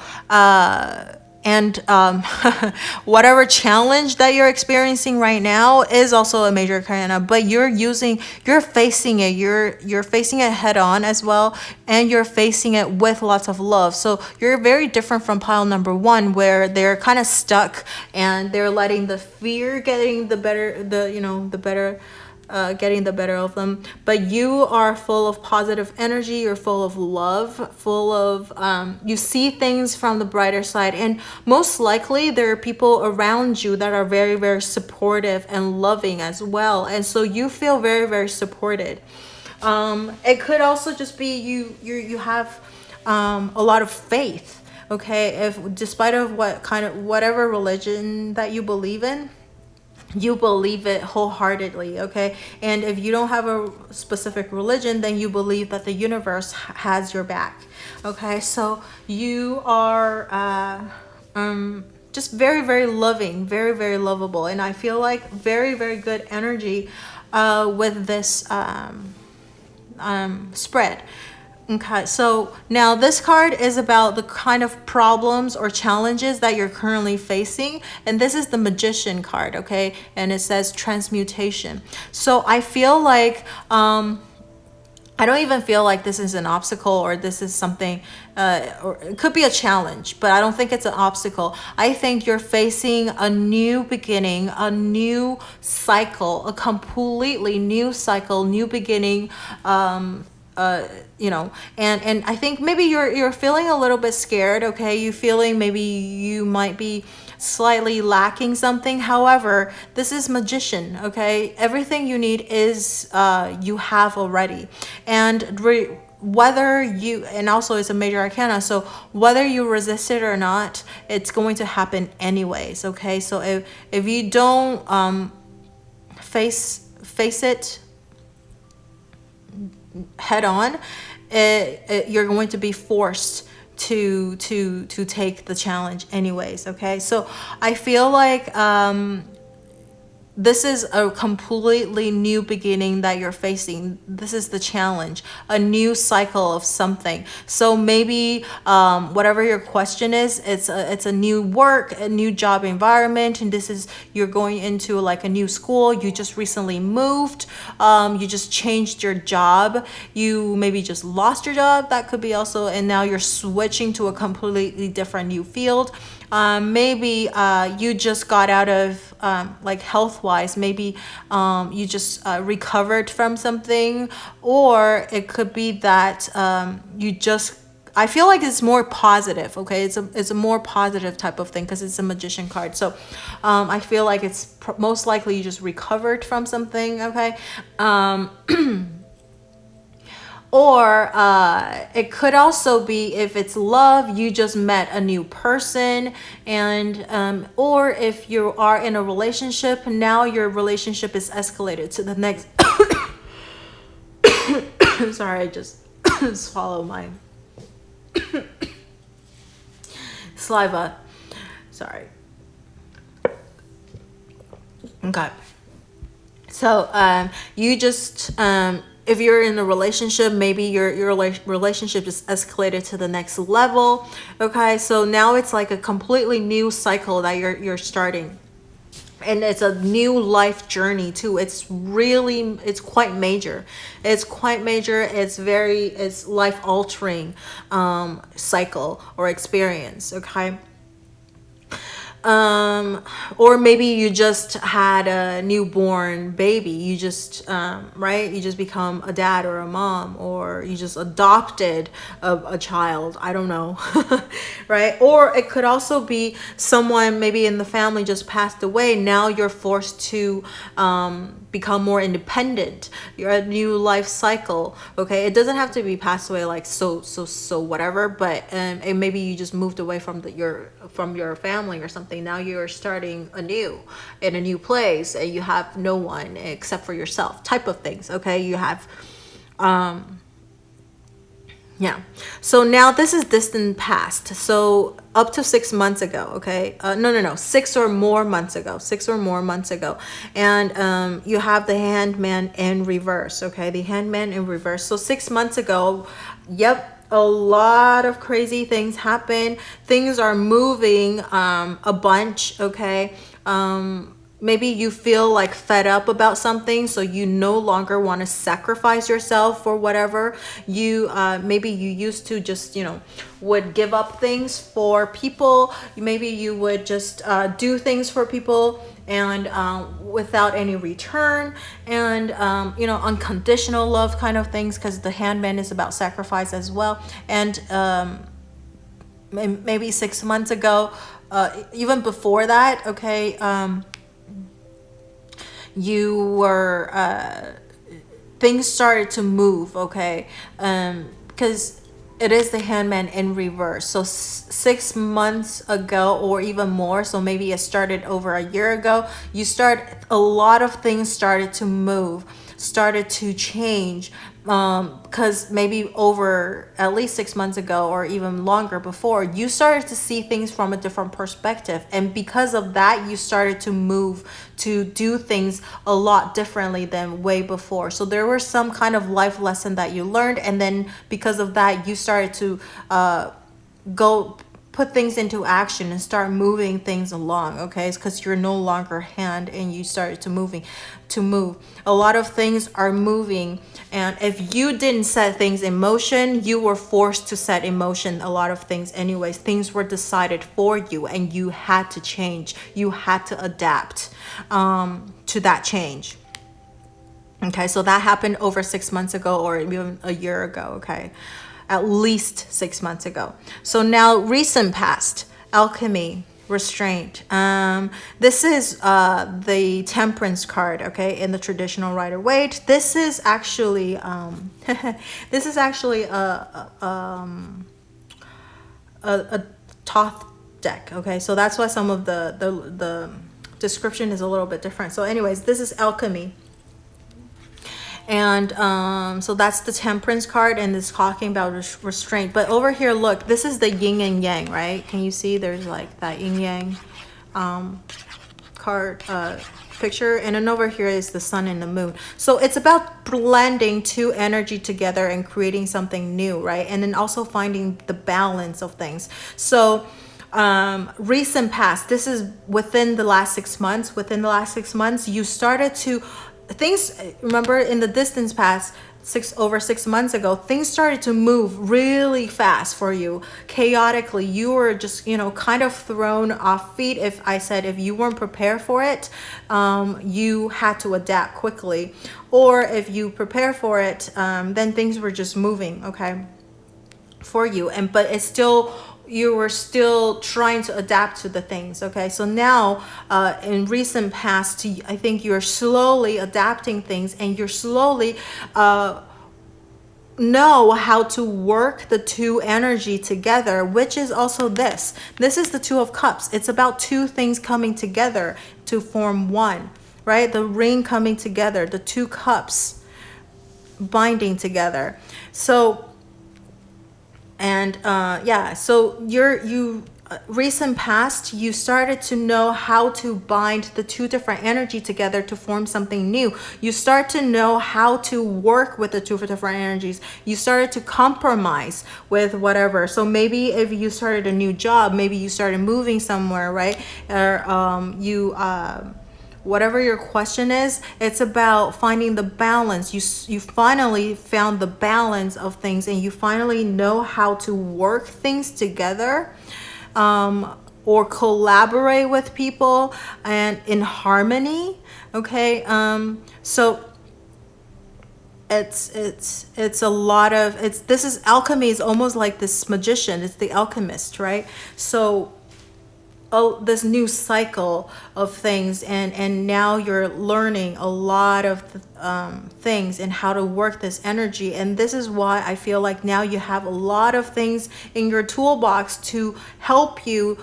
whatever challenge that you're experiencing right now is also a major arcana, but you're facing it, you're facing it head on as well, and you're facing it with lots of love. So you're very different from pile number 1, where they're kind of stuck and they're letting the fear getting the better of them. But you are full of positive energy. You're full of love, full of you see things from the brighter side, and most likely there are people around you that are very, very supportive and loving as well, and so you feel very, very supported. It could also just be you have a lot of faith, okay? If despite of whatever religion that you believe in, you believe it wholeheartedly, okay? And if you don't have a specific religion, then you believe that the universe has your back, okay? So you are just very, very loving, very, very lovable, and I feel like very, very good energy with this spread. Okay, so now this card is about the kind of problems or challenges that you're currently facing, and this is the Magician card, okay? And it says transmutation. So I feel like I don't even feel like this is an obstacle, or this is something, or it could be a challenge, but I don't think it's an obstacle. I think you're facing a new beginning, a new cycle, a completely new cycle, new beginning, you know, and I think maybe you're feeling a little bit scared, okay? You feeling maybe you might be slightly lacking something. However, this is Magician, okay? Everything you need is you have already, and whether you, and also it's a major arcana, so whether you resist it or not, it's going to happen anyways, okay? So if you don't face it head on, you're going to be forced to take the challenge anyways. Okay, so I feel like this is a completely new beginning that you're facing. This is the challenge, a new cycle of something. So maybe whatever your question is, it's a new work, a new job environment, and this is, you're going into like a new school. You just recently moved. You just changed your job. You maybe just lost your job. That could be also, and now you're switching to a completely different new field. Maybe you just got out of like health-wise, maybe you just recovered from something, or it could be that you just, I feel like it's more positive. Okay, it's a more positive type of thing because it's a magician card. So I feel like it's most likely you just recovered from something. Okay. Or it could also be, if it's love, you just met a new person, and or if you are in a relationship, now your relationship is escalated to the next sorry, I just swallowed my saliva. Sorry. Okay. So you just if you're in a relationship, maybe your relationship is escalated to the next level. Okay, so now it's like a completely new cycle that you're starting, and it's a new life journey too. It's quite major. It's life altering cycle or experience. Okay. Or maybe you just had a newborn baby. You just right, you just become a dad or a mom, or you just adopted a child. I don't know. Right? Or it could also be someone maybe in the family just passed away. Now you're forced to become more independent. You're a new life cycle. Okay, it doesn't have to be passed away like so whatever, but and maybe you just moved away from your family or something. Now you're starting anew in a new place, and you have no one except for yourself, type of things. Okay, you have yeah. So now this is distant past. So up to 6 months ago. Okay. No. 6 or more months ago. And you have the Hangman in reverse. Okay. The Hangman in reverse. So 6 months ago, yep. A lot of crazy things happen. Things are moving a bunch. Okay. Maybe you feel like fed up about something, so you no longer want to sacrifice yourself for whatever. You maybe you used to just, would give up things for people. Maybe you would just do things for people and without any return, and unconditional love kind of things, because the Handman is about sacrifice as well. And maybe 6 months ago, even before that, okay, you were things started to move. Okay, because it is the Hangman in reverse. So 6 months ago, or even more, so maybe it started over a year ago, a lot of things started to move, started to change, because maybe over at least 6 months ago, or even longer before, you started to see things from a different perspective, and because of that, you started to move to do things a lot differently than way before. So there was some kind of life lesson that you learned, and then because of that, you started to go put things into action and start moving things along. Okay, it's because you're no longer hand, and you started to move. A lot of things are moving, and if you didn't set things in motion, you were forced to set in motion a lot of things anyways. Things were decided for you, and you had to change. You had to adapt to that change. Okay, so that happened over 6 months ago, or even a year ago. Okay, at least 6 months ago. So now recent past, alchemy, restraint. This is the Temperance card. Okay, in the traditional Rider-Waite. This is actually a Thoth deck. Okay, so that's why some of the description is a little bit different. So anyways, this is alchemy. And so that's the Temperance card, and it's talking about restraint. But over here, look, this is the yin and yang, right? Can you see there's like that yin yang card picture, and then over here is the sun and the moon. So it's about blending two energy together and creating something new, right? And then also finding the balance of things. So recent past, this is within the last 6 months. Within the last 6 months, you started to things, remember in the distance past, over 6 months ago, things started to move really fast for you, chaotically. You were just, kind of thrown off feet. If you weren't prepared for it, you had to adapt quickly. Or if you prepare for it, then things were just moving, okay, for you. But you were still trying to adapt to the things, okay? So now, in recent past, I think you're slowly adapting things, and you're slowly know how to work the two energy together, which is also this. This is the Two of Cups. It's about two things coming together to form one, right? The ring coming together, the two cups binding together. So recent past, you started to know how to bind the two different energy together to form something new. You start to know how to work with the two different energies. You started to compromise with whatever. So maybe if you started a new job, maybe you started moving somewhere, right? Or whatever your question is, it's about finding the balance. You finally found the balance of things, and you finally know how to work things together, or collaborate with people and in harmony. Okay, so it's a lot of this is alchemy. Is almost like this magician. It's the alchemist, right? So this new cycle of things, and now you're learning a lot of things and how to work this energy. And this is why I feel like now you have a lot of things in your toolbox to help you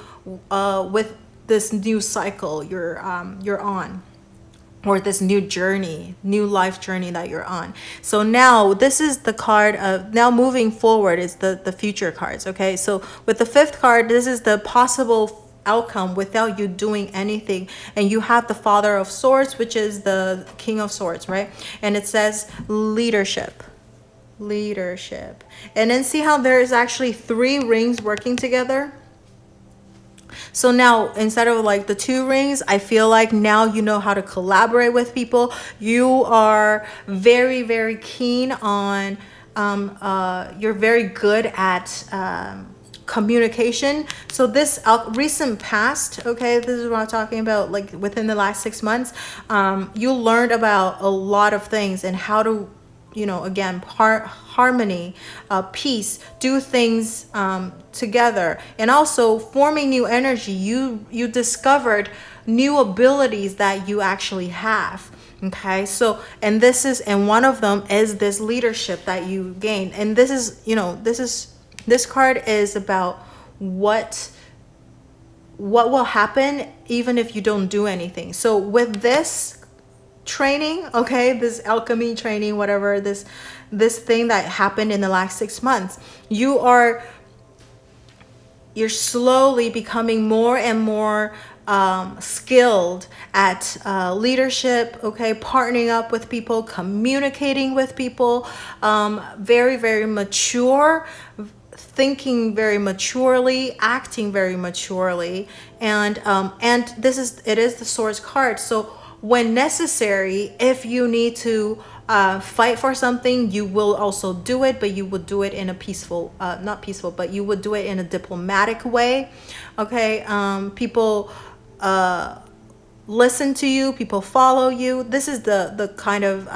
with this new cycle you're on, or this new life journey that you're on. So now this is the card of, now moving forward is the future cards, okay? So with the fifth card, this is the possible outcome without you doing anything. And you have the Father of Swords, which is the King of Swords, right? And it says leadership. And then see how there's actually 3 rings working together? So now, instead of like the 2 rings, I feel like now you know how to collaborate with people. You are very, very keen on, you're very good at communication. So this recent past, okay, this is what I'm talking about, like within the last 6 months, you learned about a lot of things and how to, again, harmony, peace, do things together, and also forming new energy. You discovered new abilities that you actually have. Okay, so and one of them is this leadership that you gain. And this card is about what will happen even if you don't do anything. So with this training, okay, this alchemy training, whatever, this thing that happened in the last 6 months, you're slowly becoming more and more skilled at leadership, okay, partnering up with people, communicating with people, very, very mature, thinking very maturely, acting very maturely. And it is the Swords card. So when necessary, if you need to fight for something, you will also do it, but you would do it in a but you would do it in a diplomatic way. Okay, people listen to you, people follow you. This is the kind of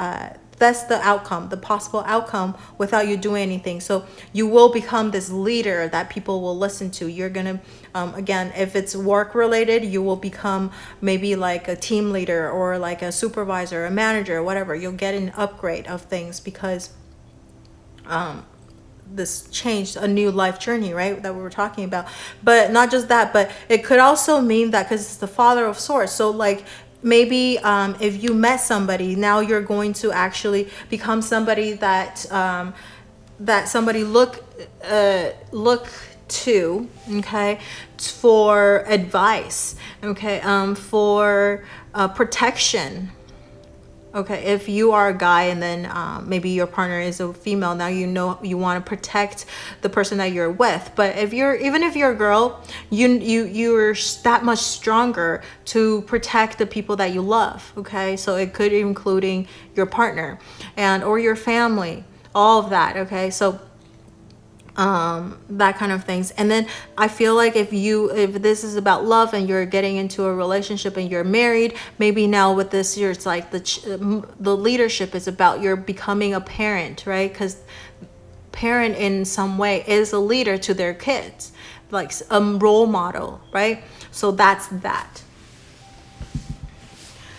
that's the outcome, the possible outcome without you doing anything. So you will become this leader that people will listen to. You're gonna, again, if it's work related, you will become maybe like a team leader or like a supervisor, a manager, whatever. You'll get an upgrade of things because this changed, a new life journey, right, that we were talking about. But not just that, but it could also mean that because it's the Father of Swords, so like maybe if you met somebody, now you're going to actually become somebody that that somebody look to, okay, for advice, okay, for protection. Okay, if you are a guy and then maybe your partner is a female, now you know you want to protect the person that you're with. But if you're, even if you're a girl, you're that much stronger to protect the people that you love. Okay, so it could including your partner and or your family, all of that. Okay, so that kind of things. And then I feel like if this is about love and you're getting into a relationship and you're married, maybe now with this year it's like the leadership is about you're becoming a parent, right? Because parent in some way is a leader to their kids, like a role model, right? So that's that.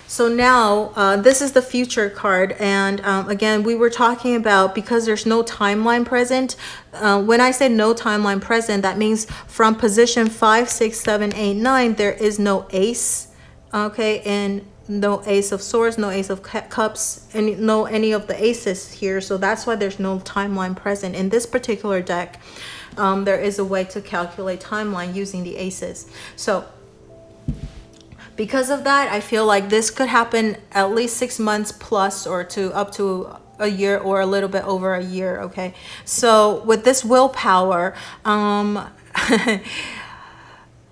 So now this is the future card, and again we were talking about, because there's no timeline present. When I say no timeline present, that means from position 5, 6, 7, 8, 9 there is no ace, okay, and no ace of swords, no ace of cups, and no any of the aces here. So that's why there's no timeline present in this particular deck. There is a way to calculate timeline using the aces. So because of that, I feel like this could happen at least 6 months plus, or to up to a year, or a little bit over a year. Okay, so with this willpower,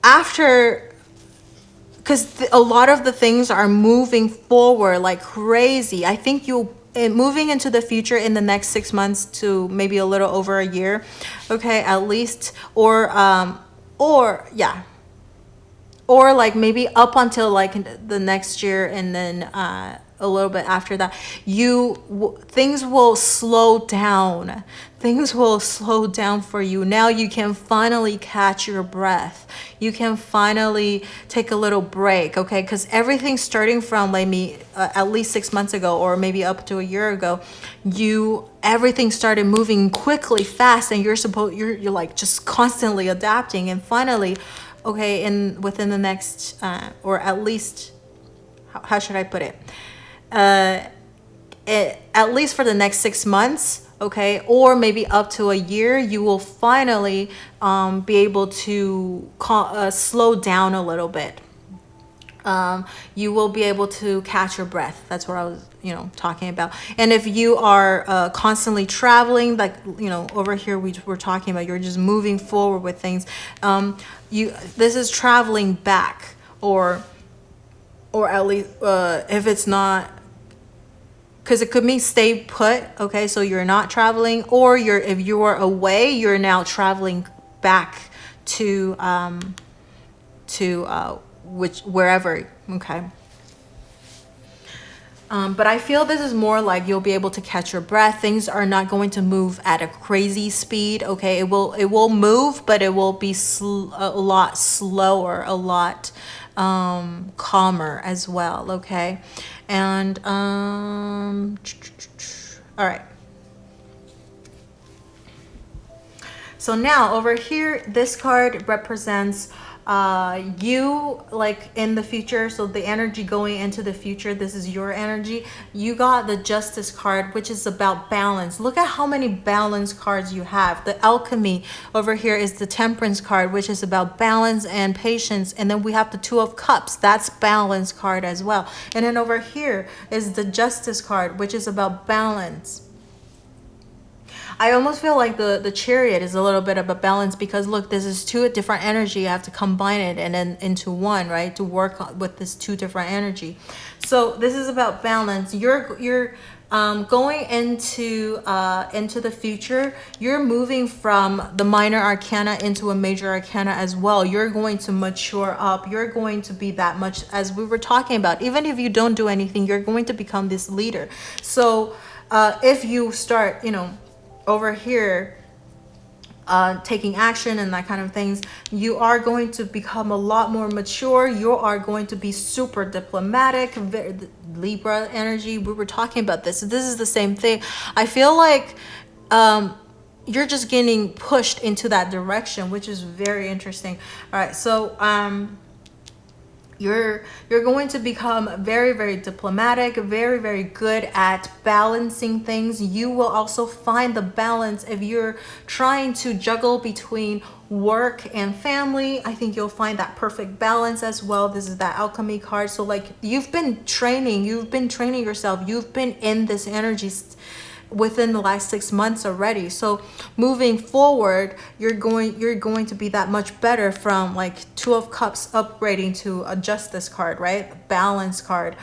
after, because a lot of the things are moving forward like crazy, I think you'll moving into the future in the next 6 months to maybe a little over a year, okay, at least, or yeah, or like maybe up until like the next year, and then a little bit after that, things will slow down. Things will slow down for you. Now you can finally catch your breath. You can finally take a little break, okay? Because everything starting from maybe at least 6 months ago, or maybe up to a year ago, everything started moving quickly, fast, and you're like just constantly adapting, and finally, okay, within the next or at least, how should I put it? At least for the next 6 months, okay, or maybe up to a year, you will finally be able to slow down a little bit. You will be able to catch your breath. That's what I was, talking about. And if you are constantly traveling, like, over here we're talking about, you're just moving forward with things. This is traveling back, or at least if it's not, because it could mean stay put. Okay, so you're not traveling, or if you are away, you're now traveling back to wherever. Okay. But I feel this is more like you'll be able to catch your breath. Things are not going to move at a crazy speed. Okay, it will move, but it will be a lot slower, a lot calmer as well. Okay, and all right. So now over here, this card represents you, like in the future. So the energy going into the future, this is your energy. You got the Justice card, which is about balance. Look at how many balance cards you have. The Alchemy over here is the Temperance card, which is about balance and patience. And then we have the Two of Cups. That's balance card as well. And then over here is the Justice card, which is about balance. I almost feel like the Chariot is a little bit of a balance, because look, this is two different energy. You have to combine it and then into one, right, to work with this two different energy. So this is about balance. You're going into the future. You're moving from the minor arcana into a major arcana as well. You're going to mature up. You're going to be that much, as we were talking about. Even if you don't do anything, you're going to become this leader. So if you start, over here taking action and that kind of things, you are going to become a lot more mature. You are going to be super diplomatic. Libra energy, we were talking about this. This is the same thing. I feel like you're just getting pushed into that direction, which is very interesting. All right, so you're going to become very, very diplomatic, very, very good at balancing things. You will also find the balance if you're trying to juggle between work and family. I think you'll find that perfect balance as well. This is that alchemy card. So like you've been training yourself. You've been in this energy within the last 6 months already. So moving forward, you're going to be that much better from like Two of Cups upgrading to a Justice card, right? Balance card.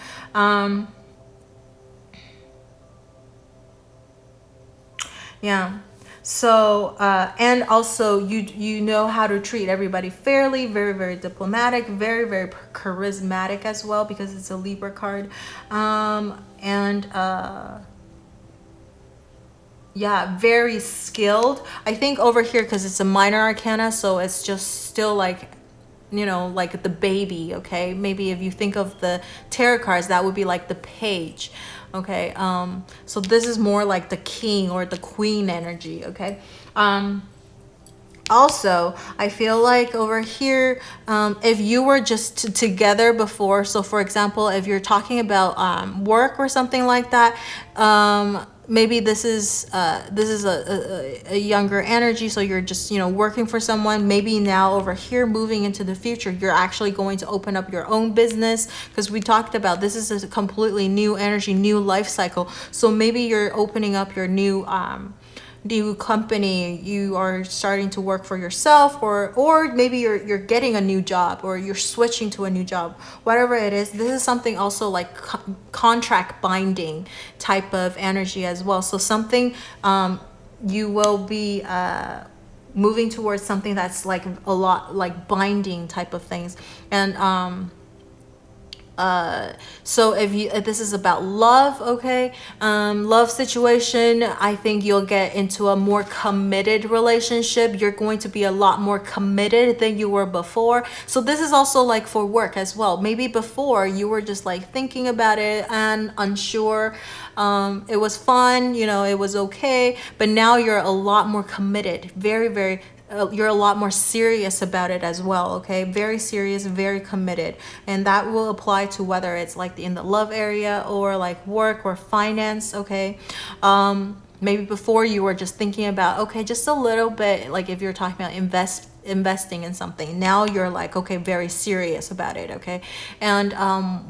Yeah. So and also you know how to treat everybody fairly, very, very diplomatic, very, very charismatic as well, because it's a Libra card. Yeah, very skilled. I think over here, because it's a minor arcana, so it's just still like, you know, like the baby, okay? Maybe if you think of the tarot cards, that would be like the page, okay? So this is more like the king or the queen energy, okay? Also, I feel like over here, if you were just together before, so for example, if you're talking about work or something like that, maybe this is a younger energy, so you're just, you know, working for someone. Maybe now over here, moving into the future, you're actually going to open up your own business, because we talked about this is a completely new energy, new life cycle. So maybe you're opening up your new company, you are starting to work for yourself, or maybe you're getting a new job, or you're switching to a new job, whatever it is. This is something also like contract binding type of energy as well. So something you will be moving towards something that's like a lot like binding type of things. And so if this is about love, okay, love situation, I think you'll get into a more committed relationship. You're going to be a lot more committed than you were before. So this is also like for work as well. Maybe before you were just like thinking about it and unsure. It was fun, you know, it was okay, but now you're a lot more committed, very, very you're a lot more serious about it as well, okay? Very serious, very committed. And that will apply to whether it's like in the love area or like work or finance, okay? Maybe before you were just thinking about, okay, just a little bit, like if you're talking about investing in something, now you're like, okay, very serious about it, okay? And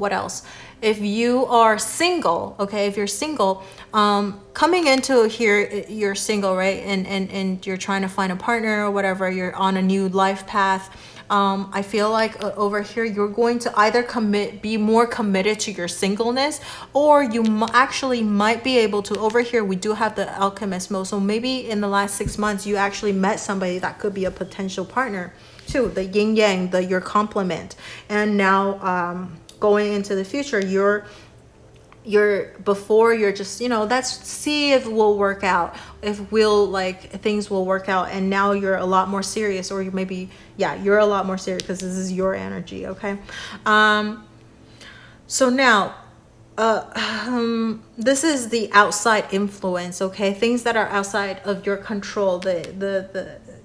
what else? If you are single, okay, if you're single, coming into here, you're single, right? And you're trying to find a partner or whatever, you're on a new life path. I feel like over here, you're going to either be more committed to your singleness, or you actually might be able to, over here, we do have the alchemist mode. So maybe in the last 6 months, you actually met somebody that could be a potential partner too, the yin yang, your complement. And now, going into the future, you're just, you know, let's see if we'll work out, if things will work out. And now you're a lot more serious, or maybe, yeah, you're a lot more serious because this is your energy, okay? So now, this is the outside influence, okay? Things that are outside of your control,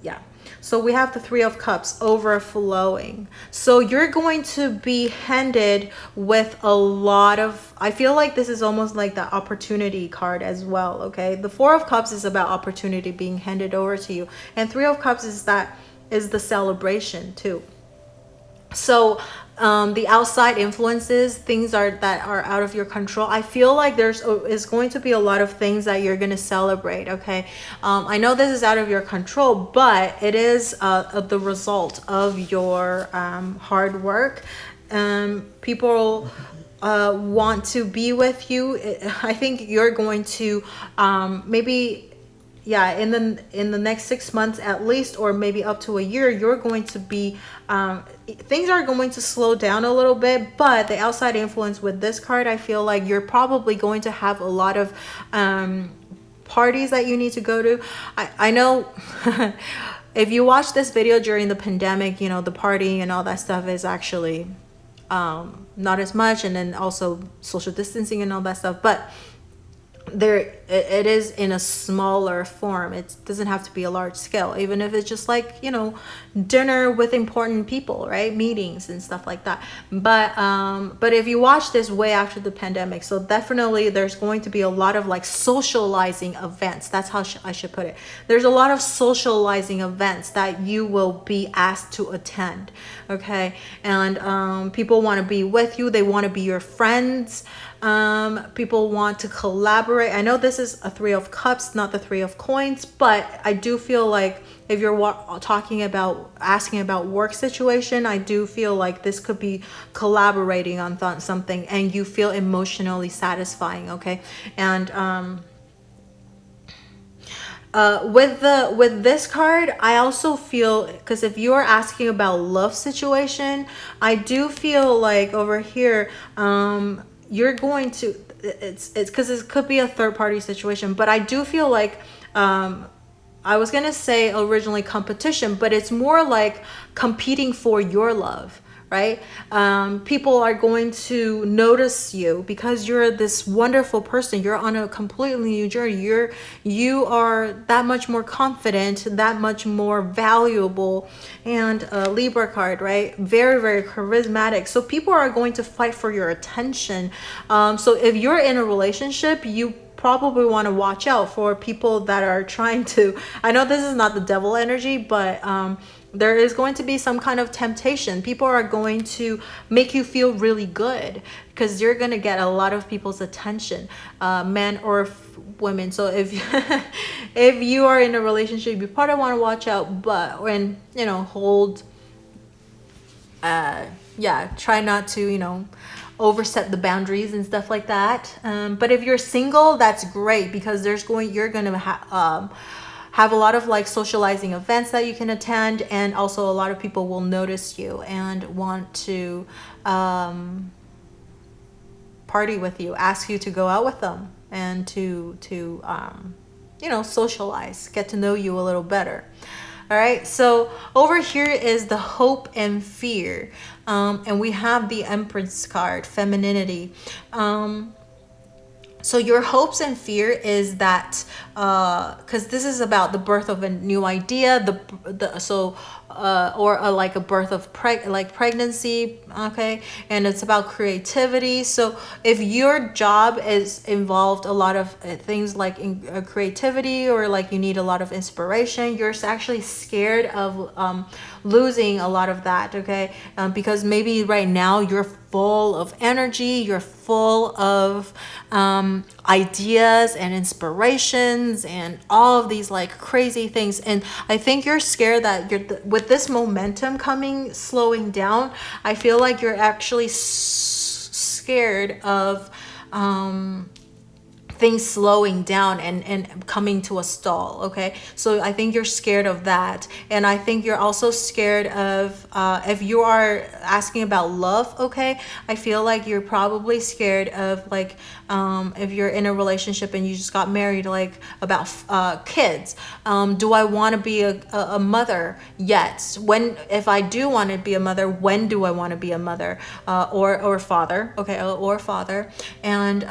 yeah. So we have the Three of Cups overflowing. So you're going to be handed with a lot of, I feel like this is almost like the opportunity card as well, okay? The Four of Cups is about opportunity being handed over to you. And Three of Cups is the celebration too. So the outside influences, things that are out of your control, I feel like is going to be a lot of things that you're going to celebrate, okay? I know this is out of your control, but it is the result of your hard work. People want to be with you. I think you're going to maybe, yeah, in the next 6 months at least, or maybe up to a year, you're going to be things are going to slow down a little bit. But the outside influence with this card, I feel like you're probably going to have a lot of parties that you need to go to. I know if you watch this video during the pandemic, you know, the partying and all that stuff is actually not as much, and then also social distancing and all that stuff. But it is in a smaller form. It doesn't have to be a large scale, even if it's just like, you know, dinner with important people, right? Meetings and stuff like that. But if you watch this way after the pandemic, so definitely there's going to be a lot of like socializing events. That's how I should put it. There's a lot of socializing events that you will be asked to attend, okay? And people want to be with you. They want to be your friends. People want to collaborate. I know this is a 3 of Cups, not the 3 of Coins, but I do feel like if you're asking about work situation, I do feel like this could be collaborating on something, and you feel emotionally satisfying, okay? And with this card, I also feel, because if you're asking about love situation, I do feel like over here, you're going to, it's because it could be a third party situation, but I do feel like, I was going to say originally competition, but it's more like competing for your love, right? People are going to notice you because you're this wonderful person. You're on a completely new journey. You are that much more confident, that much more valuable. And Libra card, right? Very, very charismatic. So people are going to fight for your attention. So if you're in a relationship, you probably want to watch out for people that are trying to, I know this is not the devil energy, but there is going to be some kind of temptation. People are going to make you feel really good because you're going to get a lot of people's attention, men or women. So if if you are in a relationship, you probably want to watch out, but when, you know, try not to, you know, overstep the boundaries and stuff like that. But if you're single, that's great because you're going to have a lot of like socializing events that you can attend, and also a lot of people will notice you and want to party with you, ask you to go out with them, and to you know, socialize, get to know you a little better. All right, so over here is the hope and fear, and we have the Empress card, femininity. So your hopes and fear is that, because this is about the birth of a new idea, or like a birth of pregnancy, okay, and it's about creativity. So if your job is involved a lot of things like creativity, or like you need a lot of inspiration, you're actually scared of losing a lot of that, okay, because maybe right now you're full of energy, you're full of ideas and inspirations and all of these like crazy things, and I think you're scared that with this momentum slowing down, I feel like you're actually scared of things slowing down and coming to a stall, okay? So I think you're scared of that, and I think you're also scared of if you are asking about love, okay, I feel like you're probably scared of like if you're in a relationship and you just got married, like about kids. Do I want to be a mother yet? If I do want to be a mother, when do I want to be a mother, or father, okay, or father? And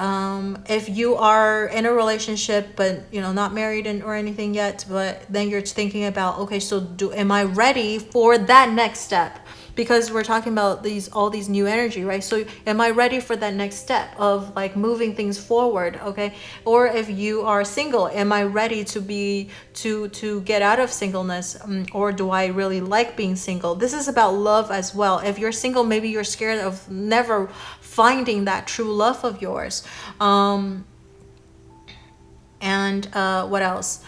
if you are in a relationship but, you know, not married or anything yet, but then you're thinking about, okay, so am I ready for that next step? Because we're talking about all these new energy, right? So am I ready for that next step of like moving things forward, okay? Or if you are single, am I ready to get out of singleness, or do I really like being single? This is about love as well. If you're single, maybe you're scared of never finding that true love of yours. And what else?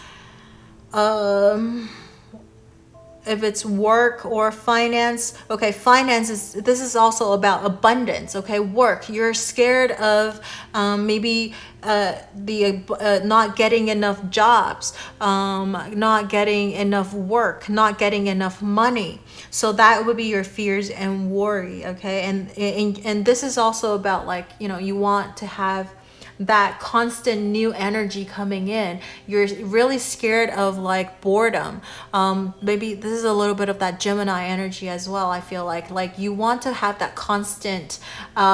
If it's work or finance, okay, this is also about abundance, okay? Work, you're scared of maybe not getting enough jobs, not getting enough work, not getting enough money. So that would be your fears and worry, okay? And this is also about like, you know, you want to have that constant new energy coming in. You're really scared of like boredom. Maybe this is a little bit of that Gemini energy as well. I feel like you want to have that constant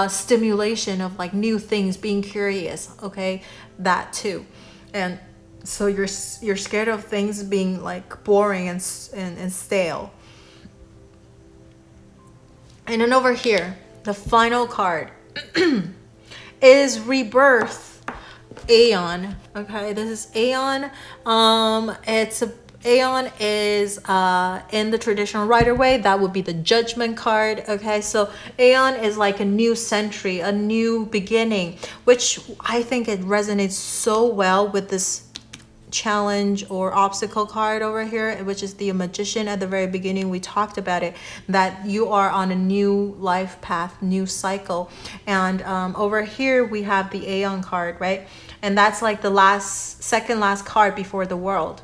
stimulation of like new things, being curious. Okay, that too. And so you're scared of things being like boring and stale. And then over here, the final card is Rebirth Aeon. Okay, this is Aeon. Aeon is in the traditional Rider-Waite. That would be the Judgment card. Okay, so Aeon is like a new century, a new beginning, which I think it resonates so well with this challenge or obstacle card over here, which is the Magician. At the very beginning we talked about it, that you are on a new life path, new cycle. And over here we have the Aeon card, right? And that's like the second last card before the World.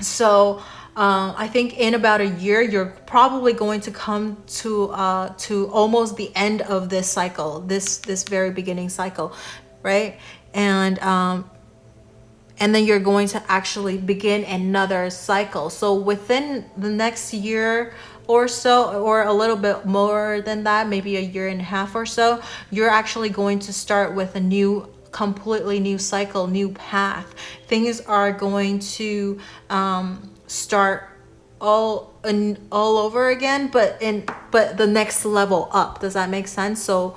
So I think in about a year you're probably going to come to almost the end of this cycle, this very beginning cycle, right? And then you're going to actually begin another cycle. So within the next year or so, or a little bit more than that, maybe a year and a half or so, you're actually going to start with a completely new cycle, new path. Things are going to start all over again, but the next level up. Does that make sense? So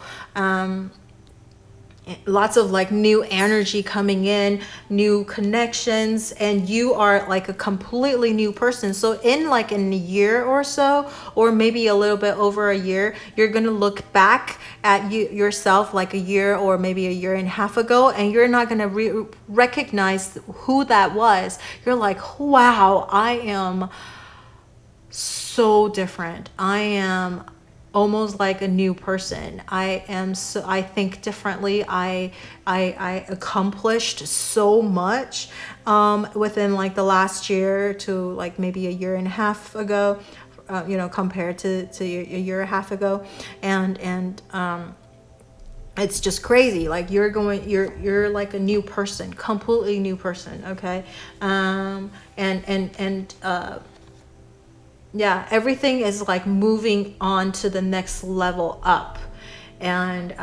lots of like new energy coming in, new connections, and you are like a completely new person. So in a year or so, or maybe a little bit over a year, you're gonna look back at yourself like a year or maybe a year and a half ago, and you're not gonna recognize who that was. You're like, wow, I am so different. I am almost like a new person. I think differently. I accomplished so much within like the last year to like maybe a year and a half ago, compared to a year and a half ago. And it's just crazy. Like you're like a new person, completely new person. Okay. Yeah, everything is like moving on to the next level up. And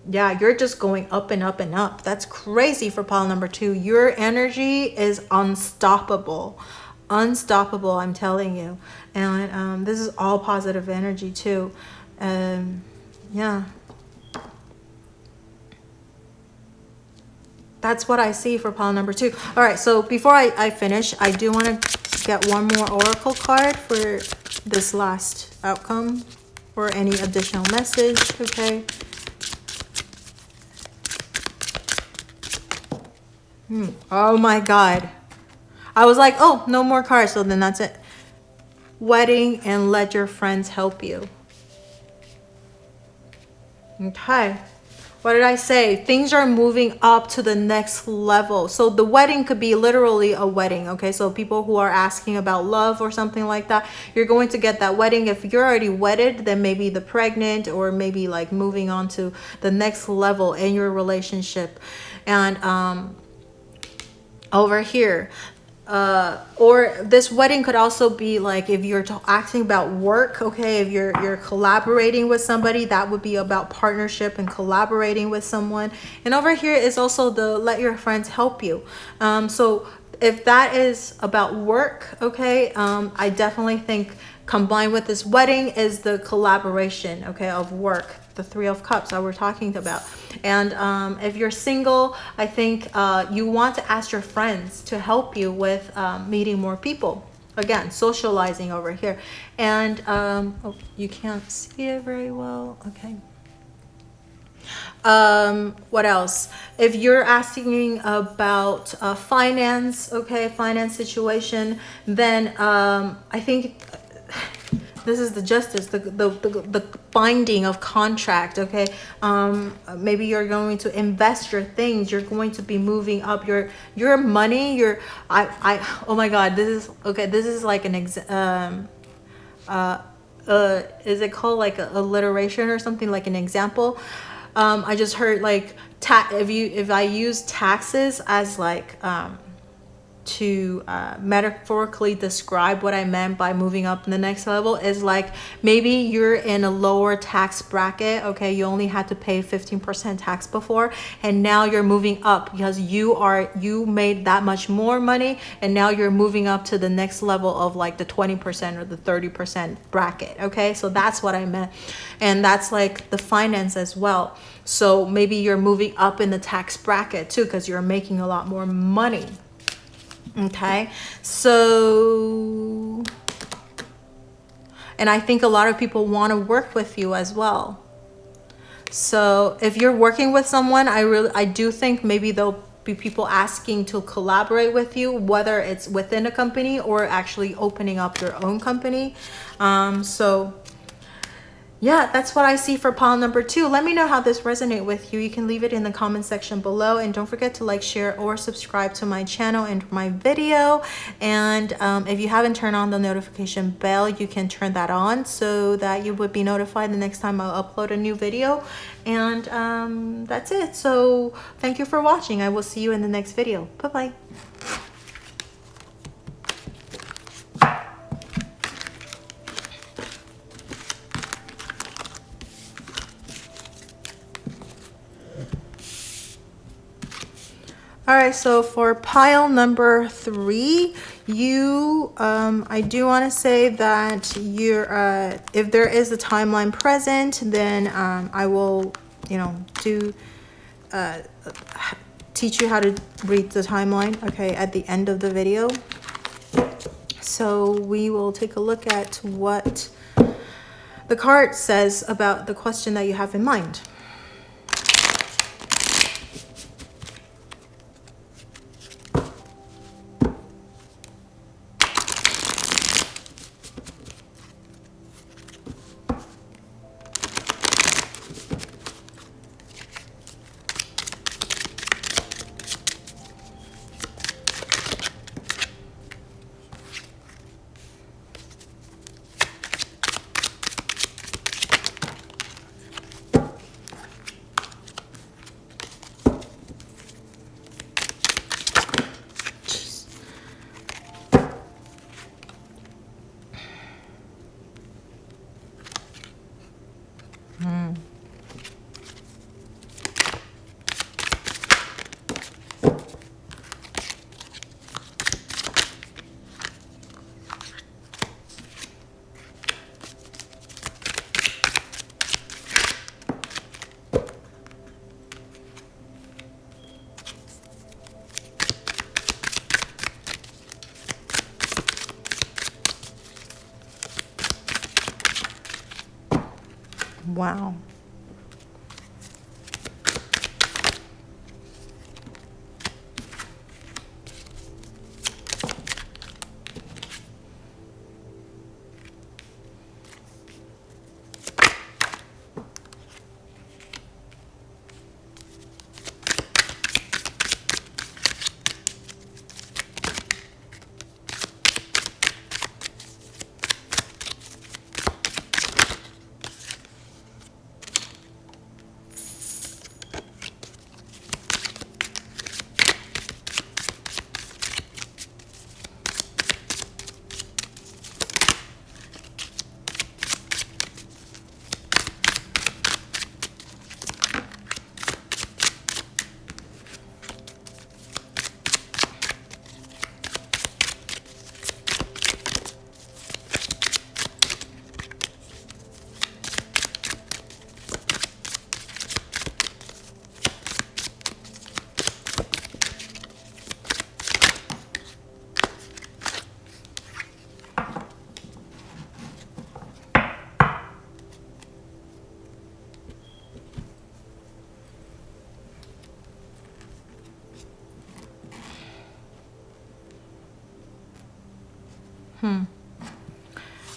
yeah, you're just going up and up and up. That's crazy for pile number 2. Your energy is unstoppable. Unstoppable, I'm telling you. And this is all positive energy too. Yeah. That's what I see for pile number 2. All right, so before I finish, I do want to get one more oracle card for this last outcome or any additional message. Okay. Oh my God. I was like, oh, no more cards. So then that's it. Wedding and let your friends help you. Okay. What did I say? Things are moving up to the next level. So the wedding could be literally a wedding. Okay. So people who are asking about love or something like that, you're going to get that wedding. If you're already wedded, then maybe the pregnant, or maybe like moving on to the next level in your relationship. And over here, or this wedding could also be like if you're asking about work. Okay, if you're collaborating with somebody, that would be about partnership and collaborating with someone. And over here is also the let your friends help you. So if that is about work, okay, I definitely think combined with this wedding is the collaboration, okay, of work, the 3 of Cups that we're talking about. And if you're single, I think you want to ask your friends to help you with meeting more people. Again, socializing over here. And oh, you can't see it very well. Okay. What else? If you're asking about finance, okay, finance situation, then I think this is the justice, the binding of contract. Okay, maybe you're going to invest your things. You're going to be moving up your money. Oh my God, this is okay. This is like an is it called like alliteration or something, like an example? I just heard like if I use taxes as like to metaphorically describe what I meant by moving up in the next level, is like maybe you're in a lower tax bracket. Okay, you only had to pay 15% tax before, and now you're moving up because you made that much more money, and now you're moving up to the next level of like the 20% or the 30% bracket. Okay, so that's what I meant, and that's like the finance as well. So maybe you're moving up in the tax bracket too because you're making a lot more money. Okay, so, and I think a lot of people want to work with you as well. So if you're working with someone, I do think maybe there'll be people asking to collaborate with you, whether it's within a company or actually opening up your own company. So yeah, that's what I see for pile number 2. Let me know how this resonates with you. You can leave it in the comment section below, and don't forget to like, share, or subscribe to my channel and my video. And if you haven't turned on the notification bell, you can turn that on so that you would be notified the next time I'll upload a new video. And that's it. So thank you for watching. I will see you in the next video. Bye-bye. All right, so for pile number 3, you, I do want to say that you're, if there is a timeline present, then I will, teach you how to read the timeline, okay, at the end of the video. So we will take a look at what the card says about the question that you have in mind. Wow.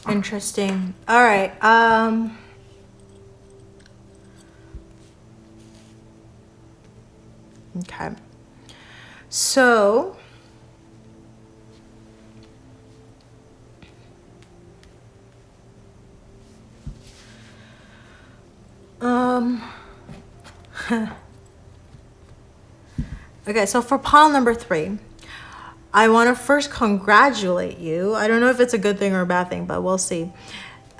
Interesting. All right. Okay. So Okay, so for pile number 3, I want to first congratulate you. I don't know if it's a good thing or a bad thing, but we'll see.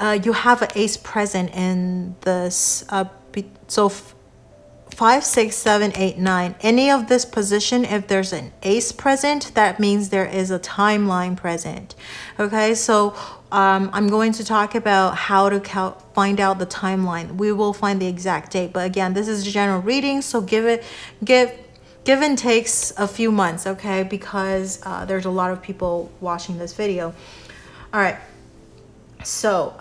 You have an ace present in this. So 5, 6, 7, 8, 9. Any of this position, if there's an ace present, that means there is a timeline present. Okay, so I'm going to talk about how to find out the timeline. We will find the exact date, but again, this is a general reading, so give and takes a few months, okay, because there's a lot of people watching this video. All right, so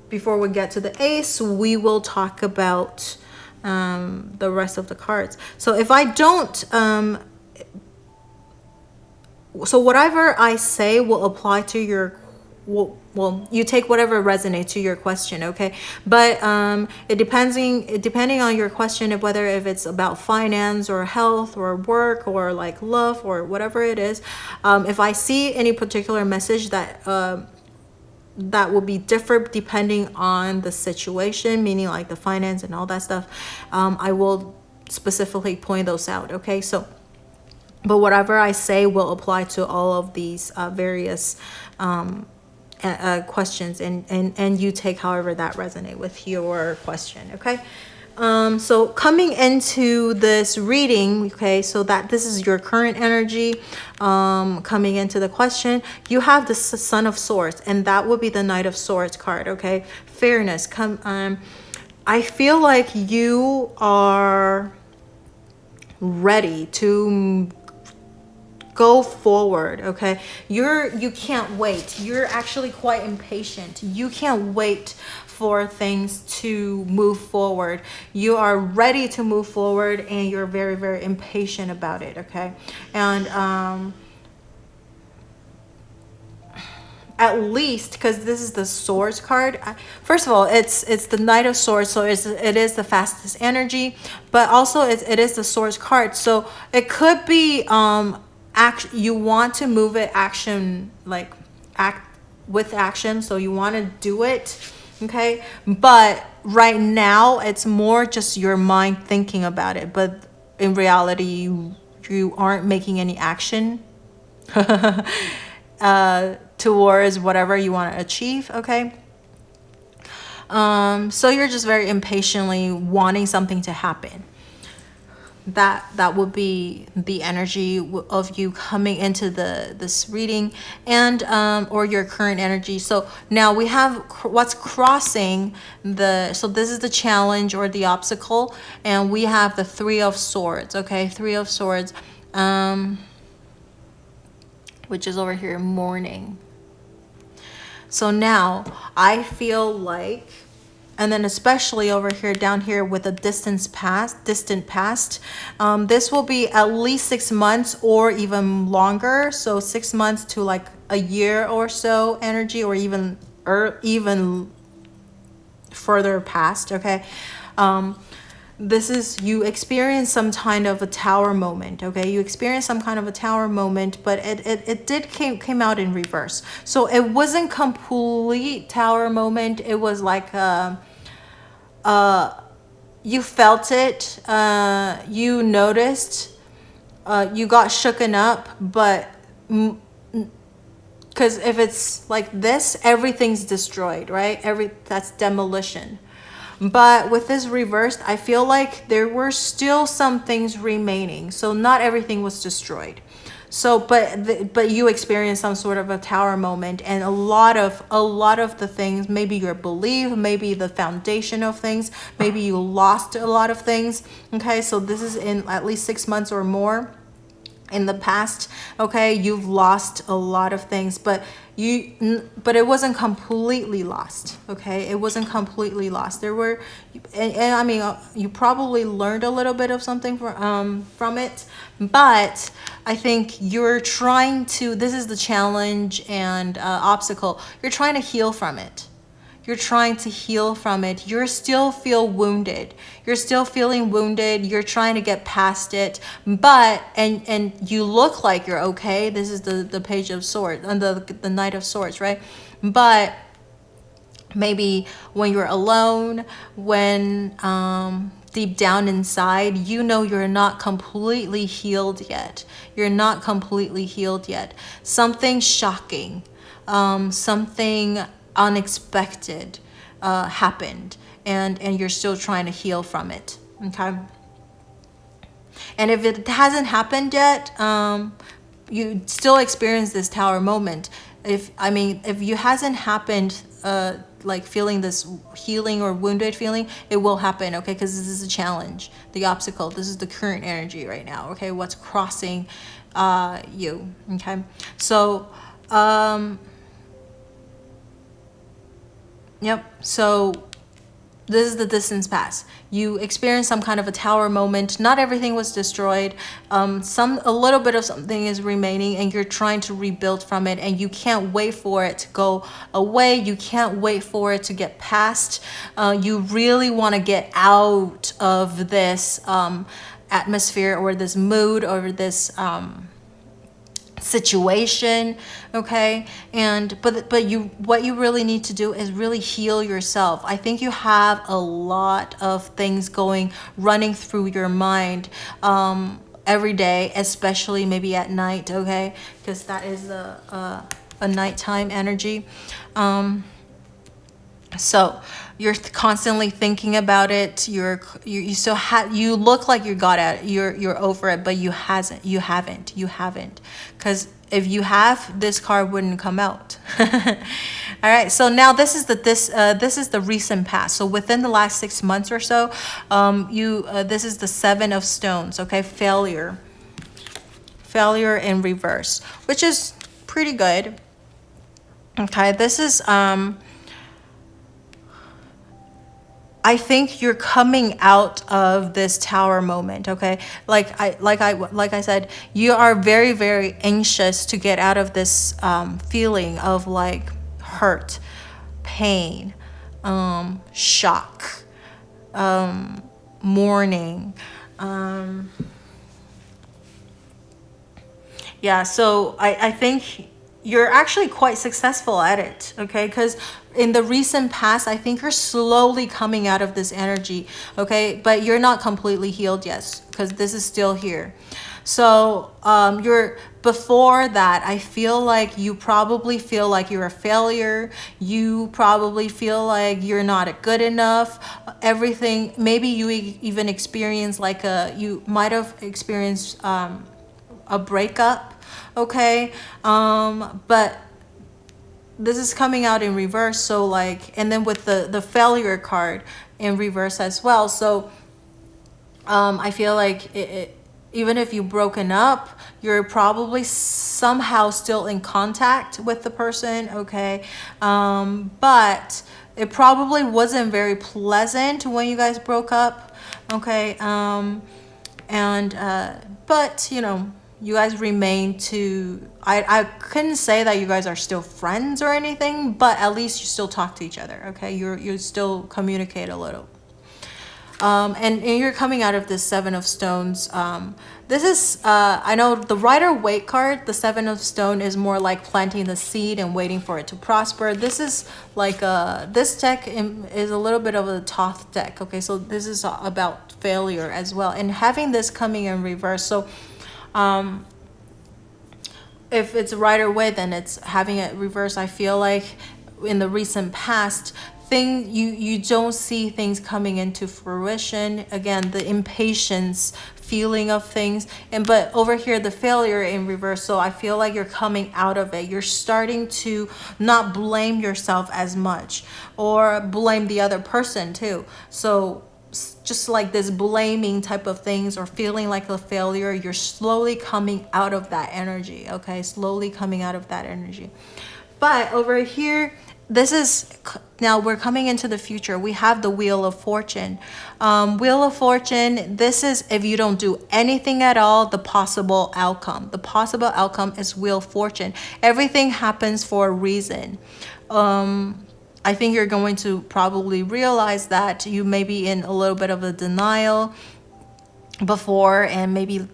before we get to the ace, we will talk about the rest of the cards. So if I don't so whatever I say will apply to your, well, you take whatever resonates to your question, okay? But depending on your question, of whether if it's about finance or health or work or like love or whatever it is, if I see any particular message that that will be different depending on the situation, meaning like the finance and all that stuff, I will specifically point those out, okay? So but whatever I say will apply to all of these various questions, and you take however that resonate with your question, okay? So coming into this reading, okay, so that this is your current energy, coming into the question, you have the Son of Swords, and that would be the Knight of Swords card, okay? Fairness. I feel like you are ready to go forward, okay? You can't wait. You're actually quite impatient. You can't wait for things to move forward. You are ready to move forward, and you're very, very impatient about it, okay? And at least, because this is the Swords card, first of all, it's the Knight of Swords, so it is the fastest energy, but also it is the Swords card, so it could be you want to move it, action, like act with action, so you want to do it, okay? But right now it's more just your mind thinking about it, but in reality you aren't making any action towards whatever you want to achieve, okay? So you're just very impatiently wanting something to happen. That would be the energy of you coming into this reading, and or your current energy. So now we have what's crossing so this is the challenge or the obstacle, and we have the Three of Swords, okay? Three of Swords, which is over here, mourning. So now I feel like, and then especially over here, down here with the distant past, this will be at least 6 months or even longer. So 6 months to like a year or so energy, or even further past, okay? This is, you experience some kind of a tower moment, okay? You experience some kind of a tower moment, but it did came out in reverse. So it wasn't complete tower moment. It was like you felt it, you noticed, you got shooken up, but because if it's like this, everything's destroyed, right? That's demolition. But with this reversed, I feel like there were still some things remaining. So not everything was destroyed. So, but you experienced some sort of a tower moment, and a lot of the things, maybe your belief, maybe the foundation of things, maybe you lost a lot of things. Okay, so this is in at least 6 months or more in the past, okay? You've lost a lot of things, but it wasn't completely lost, okay? It wasn't completely lost. There were, and I mean, you probably learned a little bit of something from it, but I think you're trying to, this is the challenge and obstacle, you're trying to heal from it. You're trying to heal from it. You still feel wounded. You're still feeling wounded. You're trying to get past it. But, and you look like you're okay. This is the Page of Swords, and the Knight of Swords, right? But maybe when you're alone, when deep down inside, you know you're not completely healed yet. You're not completely healed yet. Something shocking, something unexpected happened, and you're still trying to heal from it. Okay. And if it hasn't happened yet, you still experience this tower moment. If you hasn't happened, like feeling this healing or wounded feeling, it will happen, okay? Because this is a challenge, the obstacle. This is the current energy right now, okay? What's crossing you, okay? So, yep. So this is the distance pass. You experience some kind of a tower moment. Not everything was destroyed. A little bit of something is remaining, and you're trying to rebuild from it, and you can't wait for it to go away. You can't wait for it to get past. You really want to get out of this atmosphere, or this mood, or this situation, okay? But what you really need to do is really heal yourself. I think you have a lot of things running through your mind every day, especially maybe at night, okay? Because that is a nighttime energy. So you're constantly thinking about it. You look like you're over it, but you haven't. Because if you have, this card wouldn't come out. All right. So now this is the recent past. So within the last 6 months or so, this is the 7 of Stones. Okay, failure in reverse, which is pretty good. Okay, this is I think you're coming out of this tower moment, okay? Like I said, you are very, very anxious to get out of this feeling of like hurt, pain, shock, mourning. Yeah, so I think you're actually quite successful at it, okay? Because in the recent past, I think you're slowly coming out of this energy, okay? But you're not completely healed yet, because this is still here. So before that, I feel like you probably feel like you're a failure. You probably feel like you're not good enough. Everything, maybe you even experience you might have experienced a breakup, okay? But this is coming out in reverse, so and then with the failure card in reverse as well. So I feel like even if you've broken up, you're probably somehow still in contact with the person, okay? But it probably wasn't very pleasant when you guys broke up, okay? But you guys remain I couldn't say that you guys are still friends or anything, but at least you still talk to each other, okay? You still communicate a little. And you're coming out of this 7 of Stones. This is, I know the Rider-Waite card, the 7 of Stone, is more like planting the seed and waiting for it to prosper. This is like, this deck is a little bit of a Thoth deck, okay? So this is about failure as well. And having this coming in reverse, so if it's Rider-Waite, then it's having it reverse. I feel like in the recent past, you don't see things coming into fruition. Again, the impatience feeling of things, but over here the failure in reverse. So I feel like you're coming out of it. You're starting to not blame yourself as much, or blame the other person too. So just like this blaming type of things, or feeling like a failure, you're slowly coming out of that energy, okay? Slowly coming out of that energy. But over here, now we're coming into the future. We have the Wheel of Fortune. Wheel of Fortune, this is if you don't do anything at all, the possible outcome. The possible outcome is Wheel of Fortune. Everything happens for a reason. I think you're going to probably realize that you may be in a little bit of a denial before, and maybe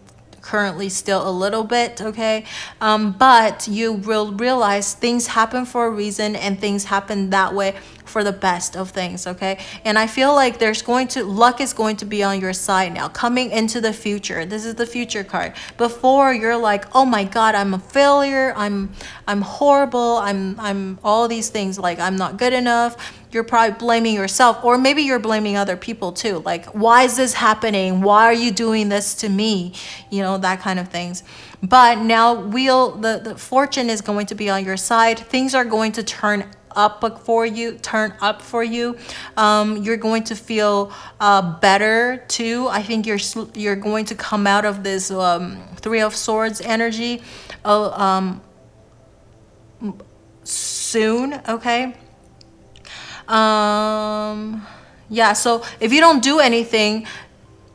currently still a little bit, okay? But you will realize things happen for a reason, and things happen that way for the best of things, okay? And I feel like luck is going to be on your side now, coming into the future. This is the future card. Before, you're like, oh my God, I'm a failure. I'm horrible. I'm all these things, like I'm not good enough. You're probably blaming yourself, or maybe you're blaming other people too. Like, why is this happening? Why are you doing this to me? That kind of things. But now the fortune is going to be on your side. Things are going to turn up for you. You're going to feel better too. I think you're going to come out of this Three of Swords energy soon, okay? Yeah, so if you don't do anything,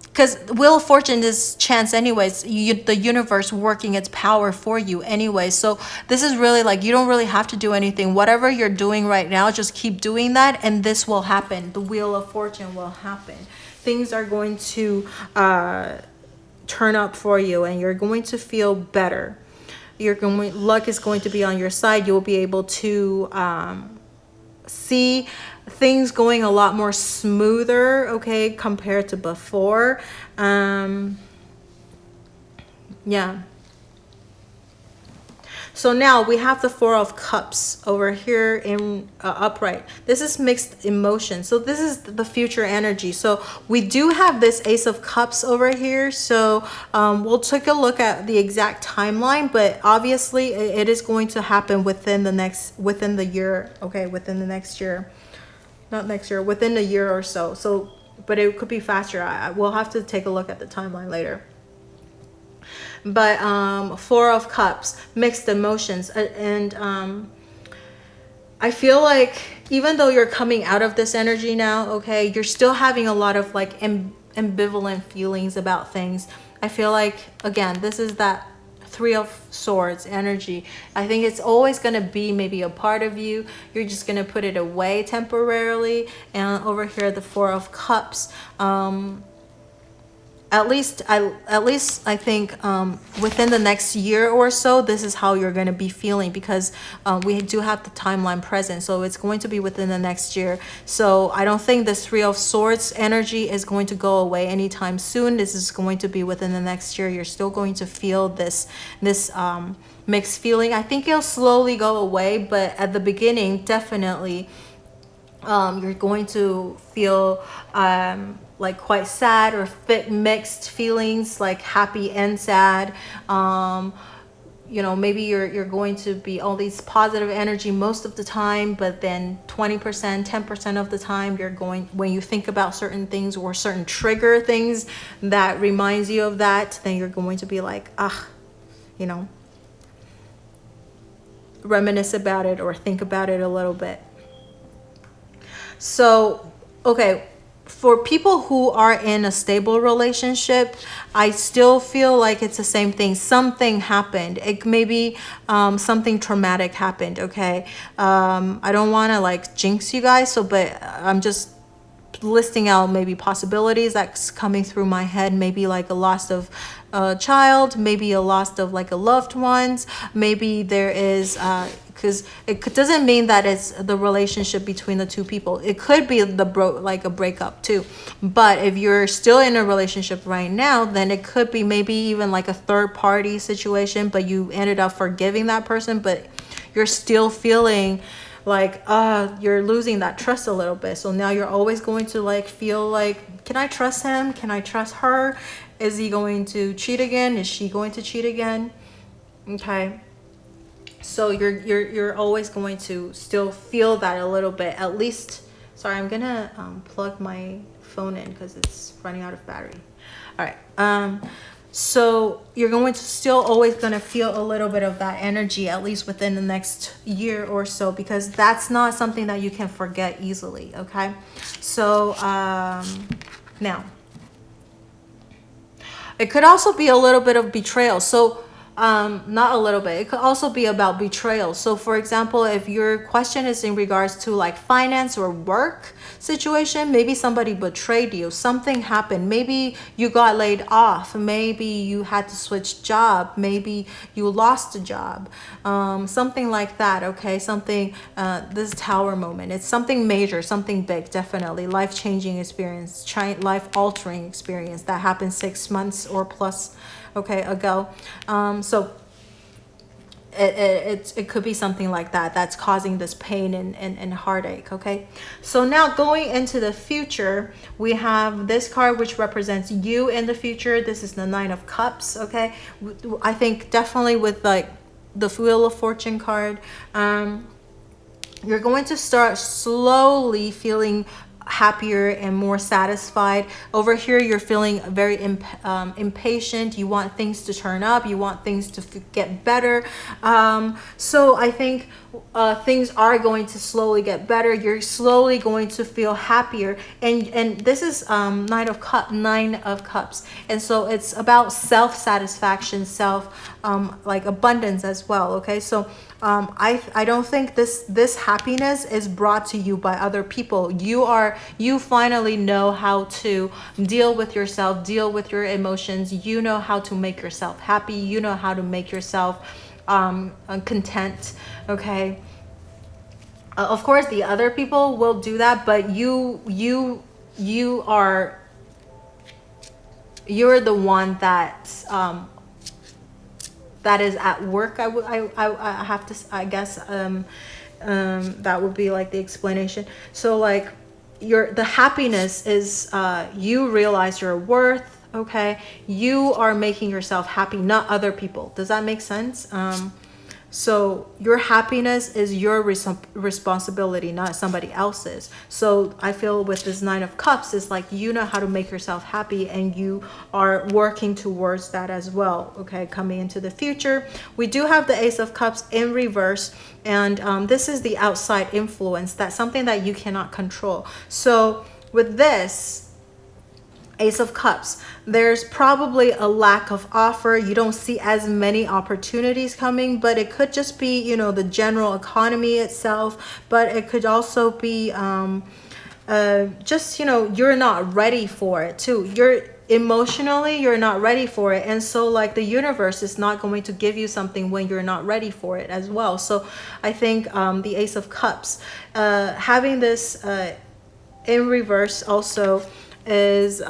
because Wheel of Fortune is chance anyways, the universe working its power for you anyway. So this is really like, you don't really have to do anything. Whatever you're doing right now, just keep doing that, and this will happen. The Wheel of Fortune will happen. Things are going to turn up for you, and you're going to feel better. Luck is going to be on your side. You'll be able to see things going a lot more smoother, okay, compared to before. Yeah. So now we have the Four of Cups over here in upright. This is mixed emotion. So this is the future energy. So we do have this Ace of Cups over here. So we'll take a look at the exact timeline, but obviously it is going to happen within the year. Okay, within the next year. Not next year, within a year or so. So, but it could be faster. We'll have to take a look at the timeline later. But Four of Cups, mixed emotions, and I feel like even though you're coming out of this energy now, okay, you're still having a lot of like ambivalent feelings about things. I feel like, again, this is that Three of Swords energy. I think it's always going to be maybe a part of you. You're just going to put it away temporarily. And over here, the Four of Cups. At least I think within the next year or so, this is how you're going to be feeling, because we do have the timeline present. So it's going to be within the next year. So I don't think this Three of Swords energy is going to go away anytime soon. This is going to be within the next year. You're still going to feel this mixed feeling. I think it'll slowly go away, but at the beginning, definitely you're going to feel like quite sad, or mixed feelings, like happy and sad. Maybe you're going to be all these positive energy most of the time, but then 20%, 10% of the time when you think about certain things or certain trigger things that reminds you of that, then you're going to be like, reminisce about it or think about it a little bit. So, okay, for people who are in a stable relationship, I still feel like it's the same thing. Something happened. It maybe something traumatic happened, okay? I don't want to like jinx you guys, but I'm just listing out maybe possibilities that's coming through my head. Maybe like a loss of a child, maybe a loss of like a loved ones. Maybe there is because it doesn't mean that it's the relationship between the two people. It could be like a breakup too. But if you're still in a relationship right now, then it could be maybe even like a third party situation, but you ended up forgiving that person, but you're still feeling like you're losing that trust a little bit. So now you're always going to like feel like, can I trust him? Can I trust her? Is he going to cheat again? Is she going to cheat again? Okay. So you're always going to still feel that a little bit, at least. Sorry, I'm gonna plug my phone in because it's running out of battery. All right. So you're going to still always gonna feel a little bit of that energy, at least within the next year or so, because that's not something that you can forget easily. Okay. So now it could also be a little bit of betrayal. So not a little bit. It could also be about betrayal. So for example, if your question is in regards to like finance or work situation, maybe somebody betrayed you, something happened, maybe you got laid off, maybe you had to switch job, maybe you lost a job, something like that. Okay, something, this tower moment, it's something major, something big, definitely life-changing experience, life-altering experience that happened 6 months or plus ago. So it could be something like that that's causing this pain and heartache. Okay, so now going into the future, we have this card which represents you in the future. This is the Nine of Cups. Okay, I think definitely with like the Wheel of Fortune card, you're going to start slowly feeling happier and more satisfied. Over here, you're feeling very impatient. You want things to turn up. You want things to get better. So I think things are going to slowly get better. You're slowly going to feel happier. And this is Nine of Cups. And so it's about self-satisfaction, like abundance as well. Okay, so I don't think this happiness is brought to you by other people. You finally know how to deal with yourself, deal with your emotions. You know how to make yourself happy. You know how to make yourself content. Okay, of course the other people will do that, but you're the one that that is at work. I have to, I guess, that would be like the explanation. So like the happiness is you realize your worth. Okay, you are making yourself happy, not other people. Does that make sense? So your happiness is your responsibility, not somebody else's. So I feel with this Nine of Cups, it's like you know how to make yourself happy and you are working towards that as well. Okay, coming into the future, we do have the Ace of Cups in reverse, and this is the outside influence. That's something that you cannot control. So with this Ace of Cups, there's probably a lack of offer. You don't see as many opportunities coming, but it could just be, you know, the general economy itself, but it could also be just, you know, you're not ready for it too. Emotionally, you're not ready for it. And so like the universe is not going to give you something when you're not ready for it as well. So I think the Ace of Cups, having this in reverse also is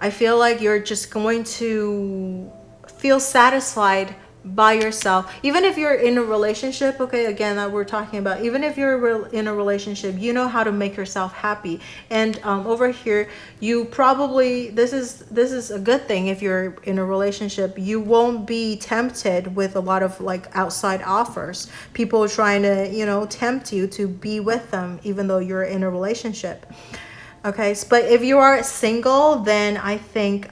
I feel like you're just going to feel satisfied by yourself, even if you're in a relationship. Okay, again, that we're talking about, even if you're in a relationship, you know how to make yourself happy. And over here, you probably, this is a good thing. If you're in a relationship, you won't be tempted with a lot of like outside offers, people trying to, you know, tempt you to be with them even though you're in a relationship. Okay, but if you are single, then I think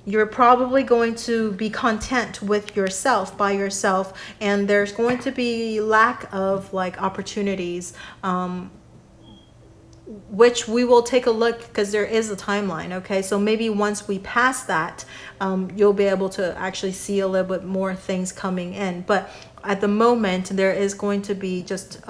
you're probably going to be content with yourself, by yourself, and there's going to be lack of like opportunities, which we will take a look, because there is a timeline. Okay, so maybe once we pass that, you'll be able to actually see a little bit more things coming in. But at the moment, there is going to be just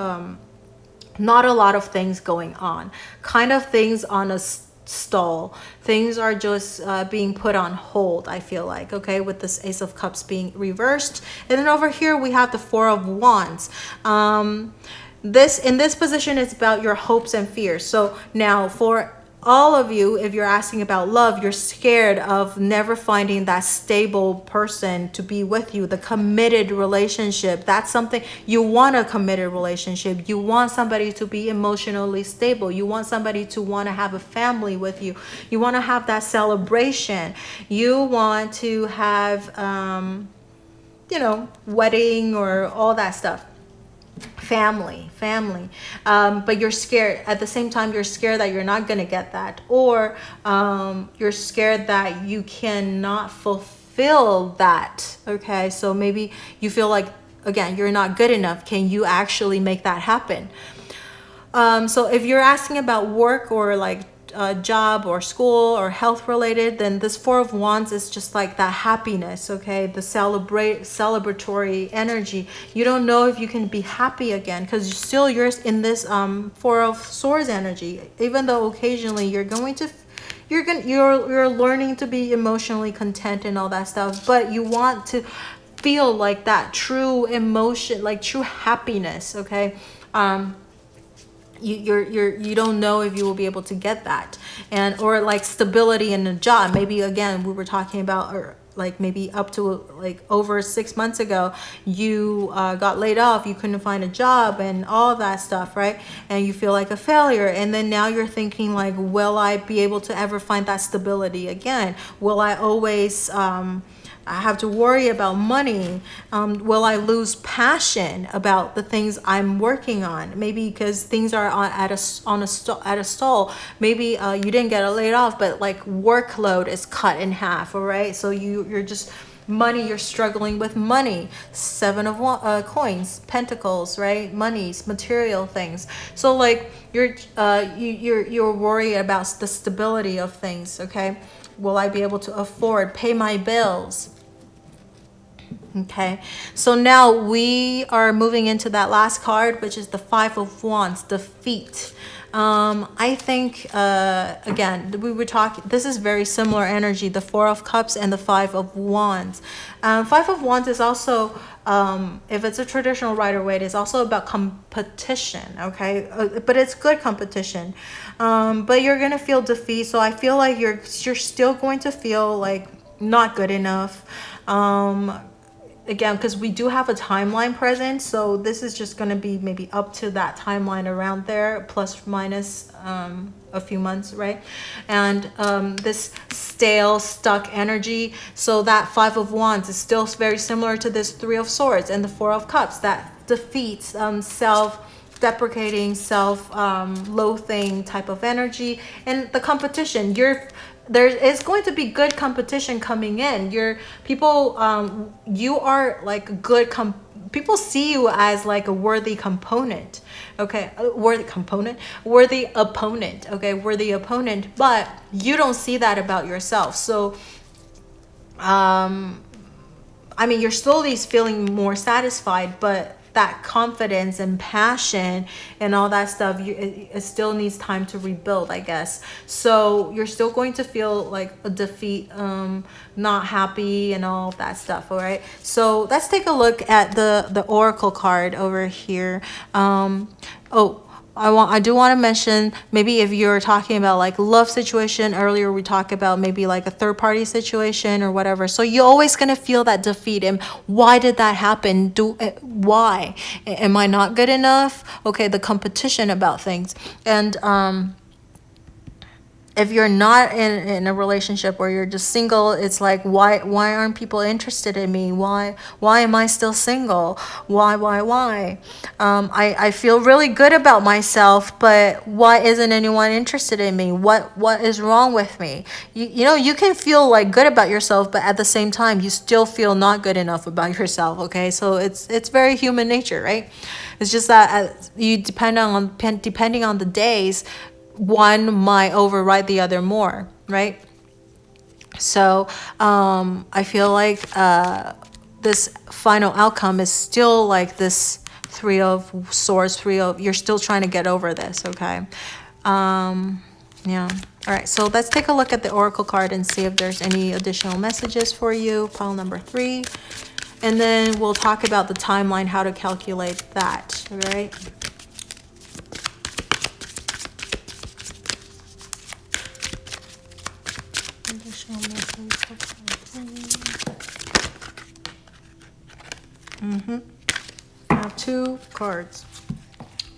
not a lot of things going on, kind of things on a stall. Things are just being put on hold, I feel like. Okay, with this Ace of Cups being reversed. And then over here we have the Four of Wands. In this position, it's about your hopes and fears. So now for all of you, if you're asking about love, you're scared of never finding that stable person to be with you, the committed relationship. That's something you want, a committed relationship. You want somebody to be emotionally stable. You want somebody to want to have a family with you. You want to have that celebration. You want to have, you know, wedding or all that stuff. Family, but you're scared at the same time. You're scared that you're not going to get that, or you're scared that you cannot fulfill that. Okay, so maybe you feel like, again, you're not good enough. Can you actually make that happen? So if you're asking about work or like job or school or health related, then this Four of Wands is just like that happiness, okay? The celebratory energy. You don't know if you can be happy again because you're in this Four of Swords energy. Even though occasionally you're learning to be emotionally content and all that stuff, but you want to feel like that true emotion, like true happiness, okay? You don't know if you will be able to get that, or like stability in a job. Maybe again we were talking about, or like maybe up to like over 6 months ago you got laid off, you couldn't find a job and all that stuff, right? And you feel like a failure, and then now you're thinking like, will I be able to ever find that stability again? Will I always I have to worry about money? Will I lose passion about the things I'm working on? Maybe because things are at a stall. Maybe you didn't get laid off, but like workload is cut in half, all right? So you're just money, you're struggling with money. Seven of coins, pentacles, right? Monies, material things. So like you're worried about the stability of things, okay? Will I be able to afford, pay my bills? Okay, so now we are moving into that last card, which is the Five of Wands, defeat. I think, again, we were talking, this is very similar energy, the Four of Cups and the Five of Wands. Five of Wands is also, if it's a traditional Rider-Waite, it's also about competition, okay? But it's good competition. But you're going to feel defeat, so I feel like you're still going to feel like not good enough. Again, because we do have a timeline present, so this is just going to be maybe up to that timeline around there, plus minus a few months, right? And this stale, stuck energy. So that Five of Wands is still very similar to this Three of Swords and the Four of Cups, that defeats, self-deprecating, self-loathing type of energy. And the competition, there is going to be good competition coming in. You are like good people see you as like a worthy component, okay? Worthy opponent, okay? Worthy opponent, but you don't see that about yourself. So I mean, you're slowly feeling more satisfied, but that confidence and passion and all that stuff, it still needs time to rebuild, I guess. So you're still going to feel like a defeat, not happy and all that stuff, all right? So let's take a look at the Oracle card over here. I do want to mention, maybe if you're talking about like love situation, earlier we talked about maybe like a third party situation or whatever. So you're always going to feel that defeat. And why did that happen? Why? Am I not good enough? Okay, the competition about things. And if you're not in a relationship or you're just single, it's like, why aren't people interested in me? Why am I still single? Why? I feel really good about myself, but why isn't anyone interested in me? What is wrong with me? You know, you can feel like good about yourself, but at the same time, you still feel not good enough about yourself, okay? So it's very human nature, right? It's just that depending on the days, one might override the other more, right? So I feel like this final outcome is still like this Three of Swords, you're still trying to get over this, okay? Yeah. All right, so let's take a look at the Oracle card and see if there's any additional messages for you. Pile number 3. And then we'll talk about the timeline, how to calculate that, all right? I have 2 cards.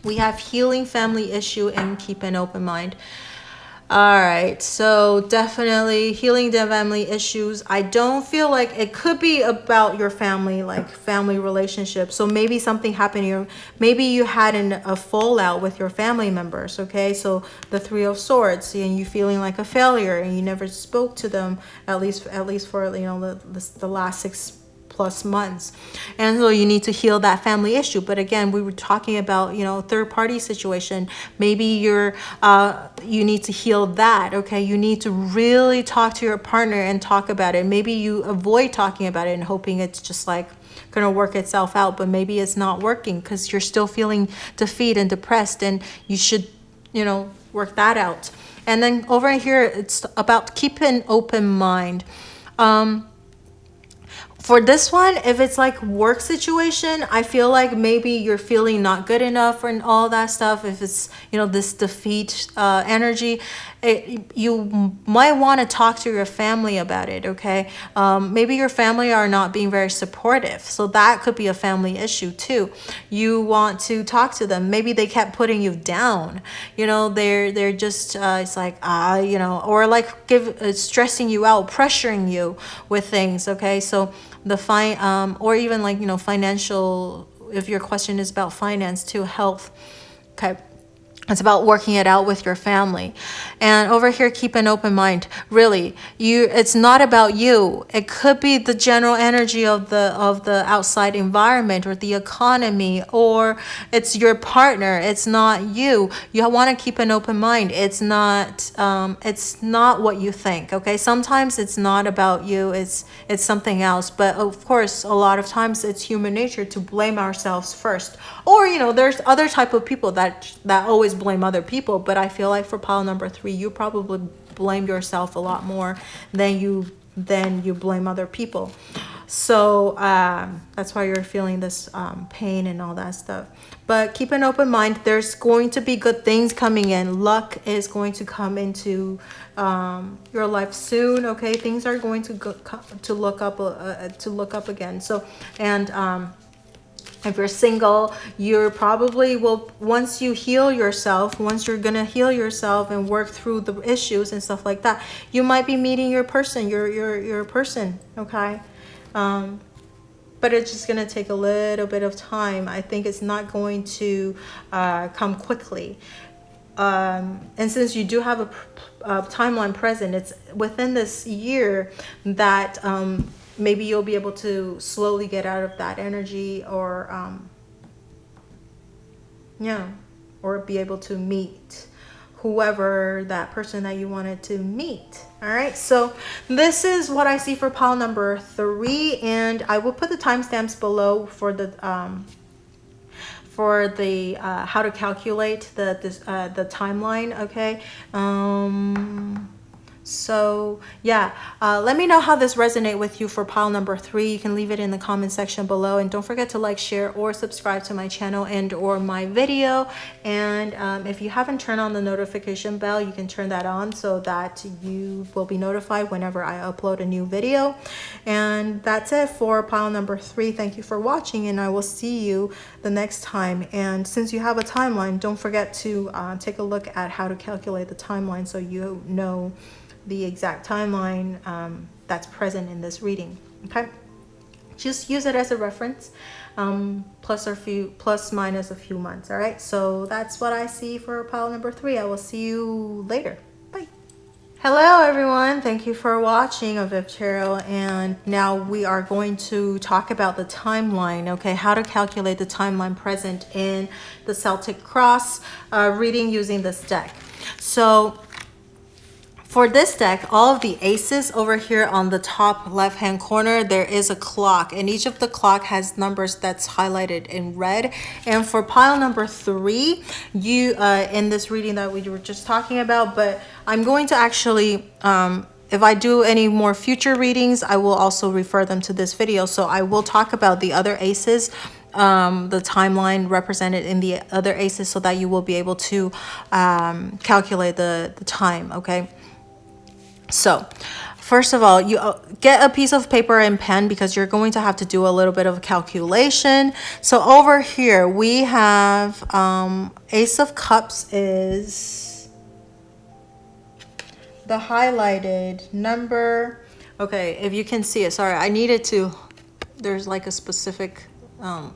We have healing family issue and keep an open mind. All right, so definitely healing the family issues. I don't feel like it could be about your family, like family relationships. So maybe something happened here. Maybe you had a fallout with your family members, okay? So the Three of Swords, and you feeling like a failure and you never spoke to them, at least for, you know, the last 6+ plus months. And so you need to heal that family issue. But again, we were talking about, you know, third party situation. Maybe you need to heal that. Okay. You need to really talk to your partner and talk about it. Maybe you avoid talking about it and hoping it's just like going to work itself out, but maybe it's not working because you're still feeling defeated and depressed, and you should, you know, work that out. And then over here, it's about keeping an open mind. For this one, if it's like work situation, I feel like maybe you're feeling not good enough and all that stuff. If it's, you know, this defeat energy, you might want to talk to your family about it, okay? Maybe your family are not being very supportive. So that could be a family issue too. You want to talk to them. Maybe they kept putting you down. You know, they're just, it's like, you know, or like stressing you out, pressuring you with things, okay? So or even like, you know, financial, if your question is about finance too, health, okay? It's about working it out with your family. And over here, keep an open mind. Really, it's not about you. It could be the general energy of the outside environment or the economy, or it's your partner. It's not you. You want to keep an open mind. It's not what you think. Okay. Sometimes it's not about you. It's something else. But of course, a lot of times it's human nature to blame ourselves first. Or, you know, there's other type of people that always blame other people. But I feel like for pile number 3, you probably blame yourself a lot more than you blame other people. So that's why you're feeling this pain and all that stuff. But keep an open mind. There's going to be good things coming in. Luck is going to come into your life soon. Okay, things are going to look up again. So if you're single, you're probably once you're going to heal yourself and work through the issues and stuff like that, you might be meeting your person, your person, okay? But it's just going to take a little bit of time. I think it's not going to come quickly. And since you do have a timeline present, it's within this year that maybe you'll be able to slowly get out of that energy, or or be able to meet whoever that person that you wanted to meet. All right, so this is what I see for pile number 3, and I will put the timestamps below for the how to calculate the timeline. Okay. So yeah, let me know how this resonates with you for pile number 3. You can leave it in the comment section below, and don't forget to like, share, or subscribe to my channel and or my video. And if you haven't turned on the notification bell, you can turn that on so that you will be notified whenever I upload a new video. And that's it for pile number 3. Thank you for watching, and I will see you the next time. And since you have a timeline, don't forget to take a look at how to calculate the timeline so you know the exact timeline that's present in this reading. Okay, just use it as a reference, plus minus a few months. All right, so that's what I see for pile number 3. I will see you later. Bye. Hello everyone, thank you for watching avivTarot, and now we are going to talk about the timeline. Okay, how to calculate the timeline present in the Celtic Cross reading using this deck. So for this deck, all of the aces over here on the top left hand corner, there is a clock, and each of the clock has numbers that's highlighted in red. And for pile number 3, you in this reading that we were just talking about, but I'm going to actually if I do any more future readings, I will also refer them to this video. So I will talk about the other aces, the timeline represented in the other aces, so that you will be able to calculate the time. Okay. So first of all, you get a piece of paper and pen, because you're going to have to do a little bit of a calculation. So over here we have Ace of Cups is the highlighted number. Okay, if you can see it, sorry, I needed to, there's like a specific, I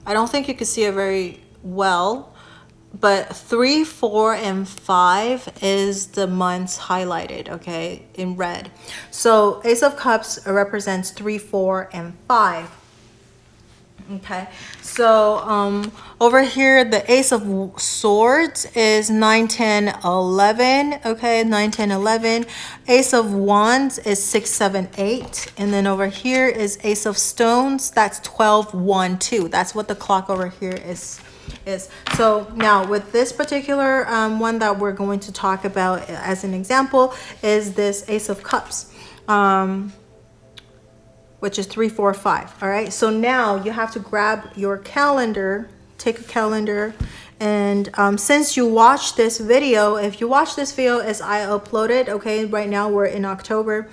don't think you can see it very well, but 3, 4, and 5 is the months highlighted, okay, in red. So Ace of Cups represents 3, 4, and 5. Okay, so over here the Ace of Swords is 9, 10, 11. Okay, 9, 10, 11. Ace of Wands is 6, 7, 8. And then over here is Ace of Stones. That's 12, 1, 2. That's what the clock over here is. So now with this particular one that we're going to talk about as an example is this Ace of Cups. Which is 3, 4, 5. All right, so now you have to grab your calendar, take a calendar, and since you watched this video, if you watch this video as I uploaded, okay, right now we're in October.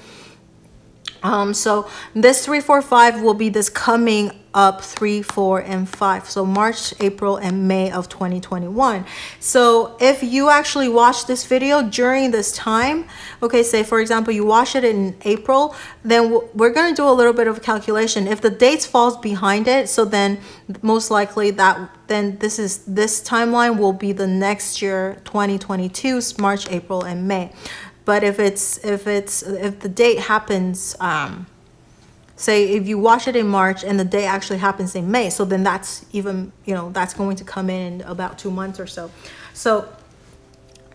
So this 3, 4, 5 will be this coming up 3, 4, and 5. So March, April, and May of 2021. So if you actually watch this video during this time, okay, say for example, you watch it in April, then we're going to do a little bit of a calculation. If the dates falls behind it, so then most likely then this timeline will be the next year, 2022's March, April, and May. But if the date happens, say if you watch it in March and the date actually happens in May, so then that's even, that's going to come in about 2 months or so. So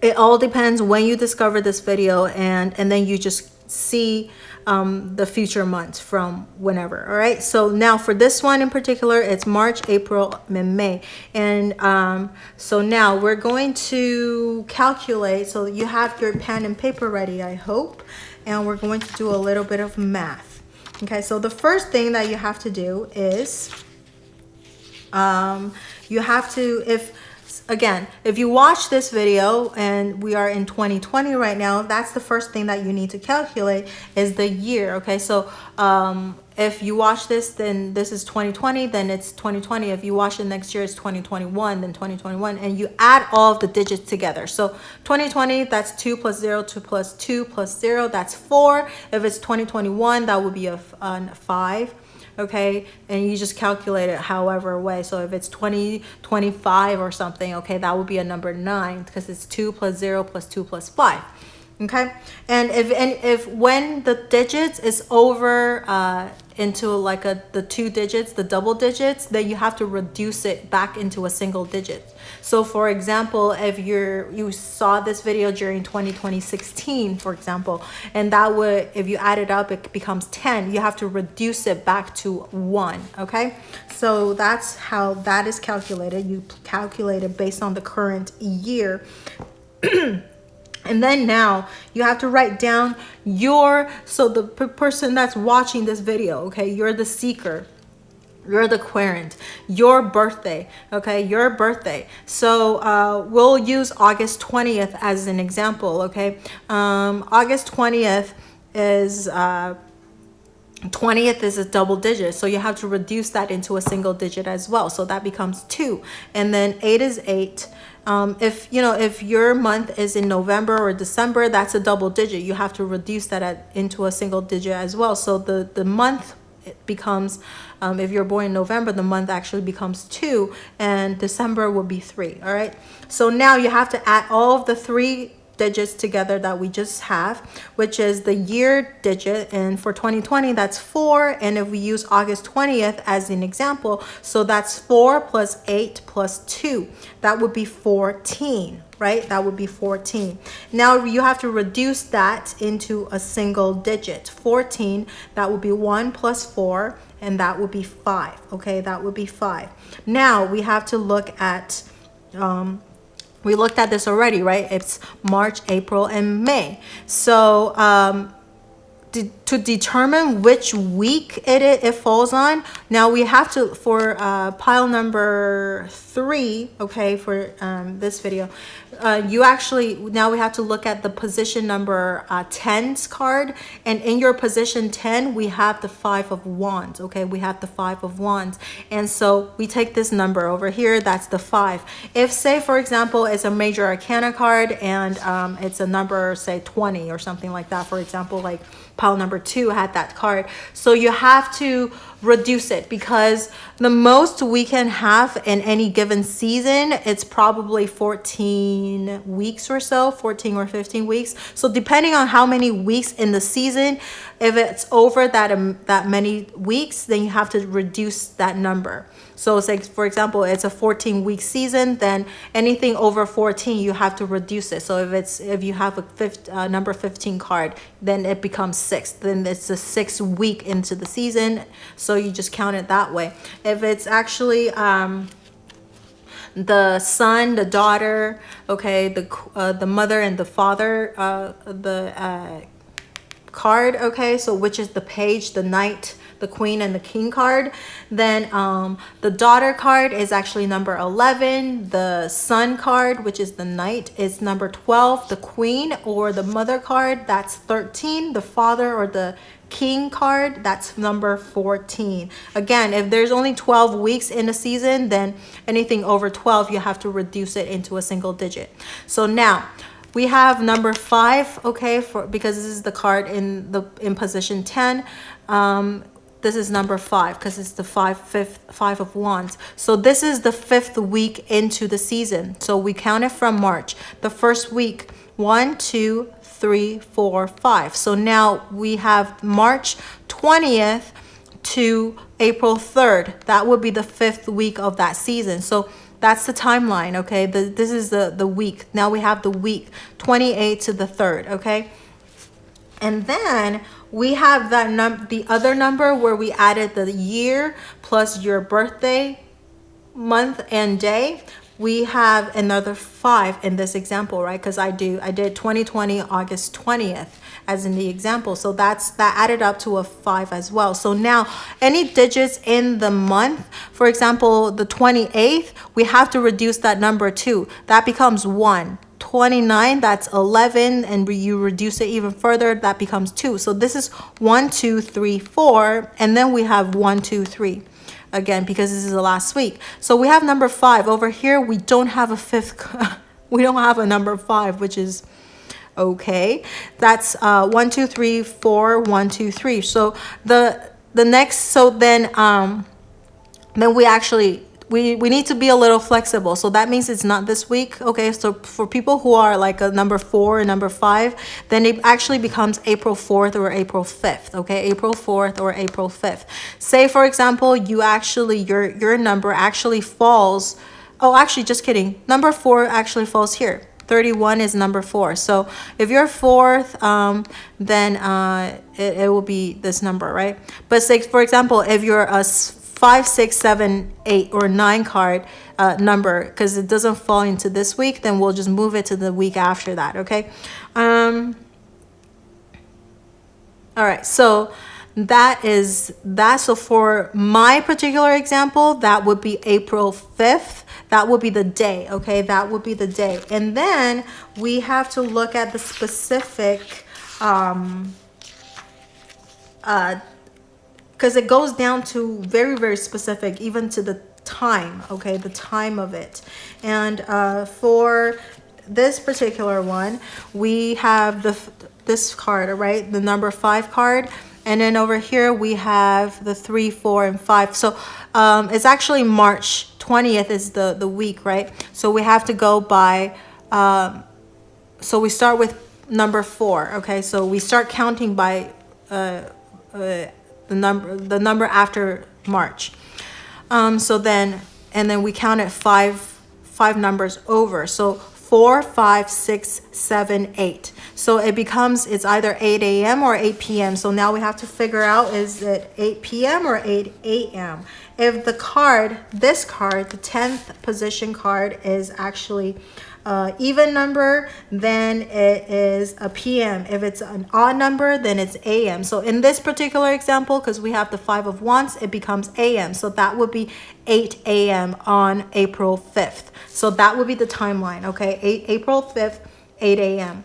it all depends when you discover this video, and then you just see the future months from whenever. All right, so now for this one in particular, it's March, April, and May. And so now we're going to calculate. So you have your pen and paper ready, I hope, and we're going to do a little bit of math. Okay, so the first thing that you have to do is you have to, if you watch this video and we are in 2020 right now, that's the first thing that you need to calculate is the year. Okay, so if you watch this, then this is 2020, then it's 2020. If you watch it next year, it's 2021, then 2021, and you add all of the digits together. So 2020, that's 2 plus 0, 2 plus 2 plus 0, that's 4. If it's 2021, that would be a 5. Okay, and you just calculate it however way. So if it's 2025 or something, okay, that would be a number 9 because it's 2 plus 0 plus 2 plus 5. Okay, and if when the digits is over into like the 2 digits, the double digits, then you have to reduce it back into a single digit. So for example, if you saw this video during 2016, for example, and that would, if you add it up, it becomes 10. You have to reduce it back to 1. Okay, so that's how that is calculated. You calculate it based on the current year. And then now you have to write down so the person that's watching this video, okay, you're the seeker, you're the querent, your birthday, okay, your birthday. So we'll use August 20th as an example, okay. August 20th is 20th is a double digit, so you have to reduce that into a single digit as well, so that becomes 2. And then 8 is 8. If your month is in November or December, that's a double digit. You have to reduce that into a single digit as well. So the month becomes, if you're born in November, the month actually becomes 2, and December will be 3. All right, so now you have to add all of the 3 digits together that we just have, which is the year digit, and for 2020 that's 4. And if we use August 20th as an example, so that's 4 plus 8 plus 2, that would be 14, right? That would be 14. Now you have to reduce that into a single digit. 14, that would be 1 plus 4, and that would be 5. Okay, that would be 5. Now we have to look at we looked at this already, right? It's March, April, and May. So to determine which week it falls on, now we have to, for pile number 3, okay, for this video, now we have to look at the position number 10's card, and in your position 10 we have the 5 of Wands. Okay, we have the 5 of Wands, and so we take this number over here, that's the 5. If, say for example, it's a major arcana card and it's a number, say 20 or something like that, for example, like pile number 2 had that card. So you have to reduce it, because the most we can have in any given season, it's probably 14 weeks or so, 14 or 15 weeks. So depending on how many weeks in the season, if it's over that many weeks, then you have to reduce that number. So it's like, for example, it's a 14-week season, then anything over 14, you have to reduce it. So if you have a number 15 card, then it becomes 6. Then it's a 6 week into the season. So you just count it that way. If it's actually the son, the daughter, okay, the mother and the father, card, okay, so which is the page, the knight, the queen, and the king card, then the daughter card is actually number 11. The son card, which is the knight, is number 12. The queen or the mother card, that's 13. The father or the king card, that's number 14. Again, if there's only 12 weeks in a season, then anything over 12, you have to reduce it into a single digit. So now we have number 5, okay, because this is the card in position 10. This is number 5 because it's the five of wands. So this is the 5th week into the season. So we count it from March. The first week, 1, 2, 3, 4, 5. So now we have March 20th to April 3rd. That would be the 5th week of that season. So that's the timeline, okay? This is the week. Now we have the week 28 to the 3rd, okay? And then we have the other number where we added the year plus your birthday, month, and day. We have another 5 in this example, right? Because I did 2020 August 20th as in the example. So that added up to a 5 as well. So now any digits in the month, for example, the 28th, we have to reduce that number too. That becomes 1. 29, that's 11, and you reduce it even further, that becomes 2. So this is 1, 2, 3, 4, and then we have 1, 2, 3. Again, because this is the last week. So we have number 5. Over here, we don't have a 5th, we don't have a number 5, which is okay. That's 1, 2, 3, 4, 1, 2, 3. So the next, so then we actually, we need to be a little flexible. So that means it's not this week. Okay, so for people who are like a number 4 and number 5, then it actually becomes April 4th or April 5th. Okay, April 4th or April 5th. Say for example, you actually, your number actually falls, oh actually just kidding, number 4 actually falls here. 31 is number 4. So if you're 4th, then it will be this number, right? But say for example, if you're a 5, 6, 7, 8, or 9 card number, because it doesn't fall into this week, then we'll just move it to the week after that, okay? All right, so that is that. So for my particular example, that would be April 5th. That would be the day, okay? That would be the day. And then we have to look at the specific because it goes down to very, very specific, even to the time, okay, the time of it. And for this particular one, we have this card, right, the number 5 card. And then over here, we have the 3, 4, and 5. So it's actually March 20th is the week, right? So we have to go by, so we start with number 4, okay? So we start counting by the number after March. So then, and then we count it five numbers over. So 4, 5, 6, 7, 8. So it becomes, it's either 8 a.m. or 8 p.m. So now we have to figure out, is it 8 p.m. or 8 a.m.? If the card, this card, the 10th position card is actually even number, then it is a p.m. If it's an odd number, then it's a.m. So in this particular example, because we have the 5 of wands, it becomes a.m. So that would be 8 a.m. on April 5th. So that would be the timeline, okay? April 5th, 8 a.m.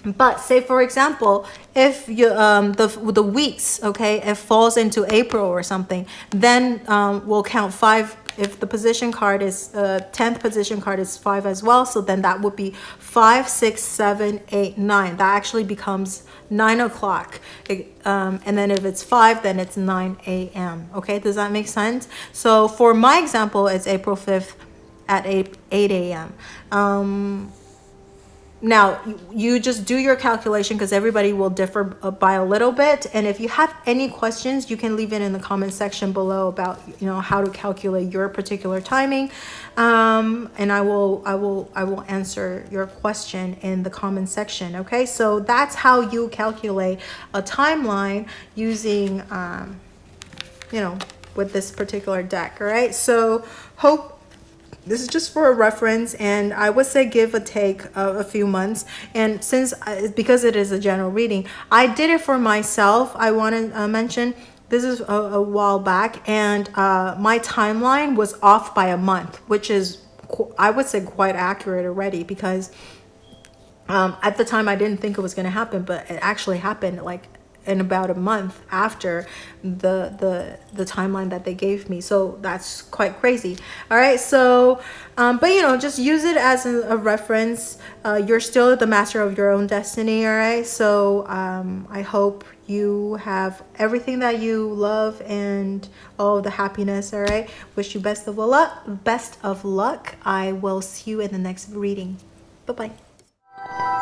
But say for example, if you the weeks, okay, it falls into April or something, then we'll count 5 if the position card is 10th position card is 5 as well, so then that would be 5, 6, 7, 8, 9. That actually becomes 9 o'clock. And then if it's 5, then it's 9 a.m. Okay, does that make sense? So for my example, it's April 5th at 8 a.m. Now, you just do your calculation because everybody will differ by a little bit. And if you have any questions, you can leave it in the comment section below about, how to calculate your particular timing. And I will answer your question in the comment section. Okay, so that's how you calculate a timeline using, with this particular deck. All right, so this is just for a reference, and I would say give or take a few months. And because it is a general reading, I did it for myself. I want to mention this is a while back, and my timeline was off by a month, which is, I would say, quite accurate already, because at the time I didn't think it was going to happen, but it actually happened like in about a month after the timeline that they gave me. So that's quite crazy. All right, so but just use it as a reference. You're still the master of your own destiny. All right, so I hope you have everything that you love and all the happiness. All right, wish you best of luck. I will see you in the next reading. Bye bye.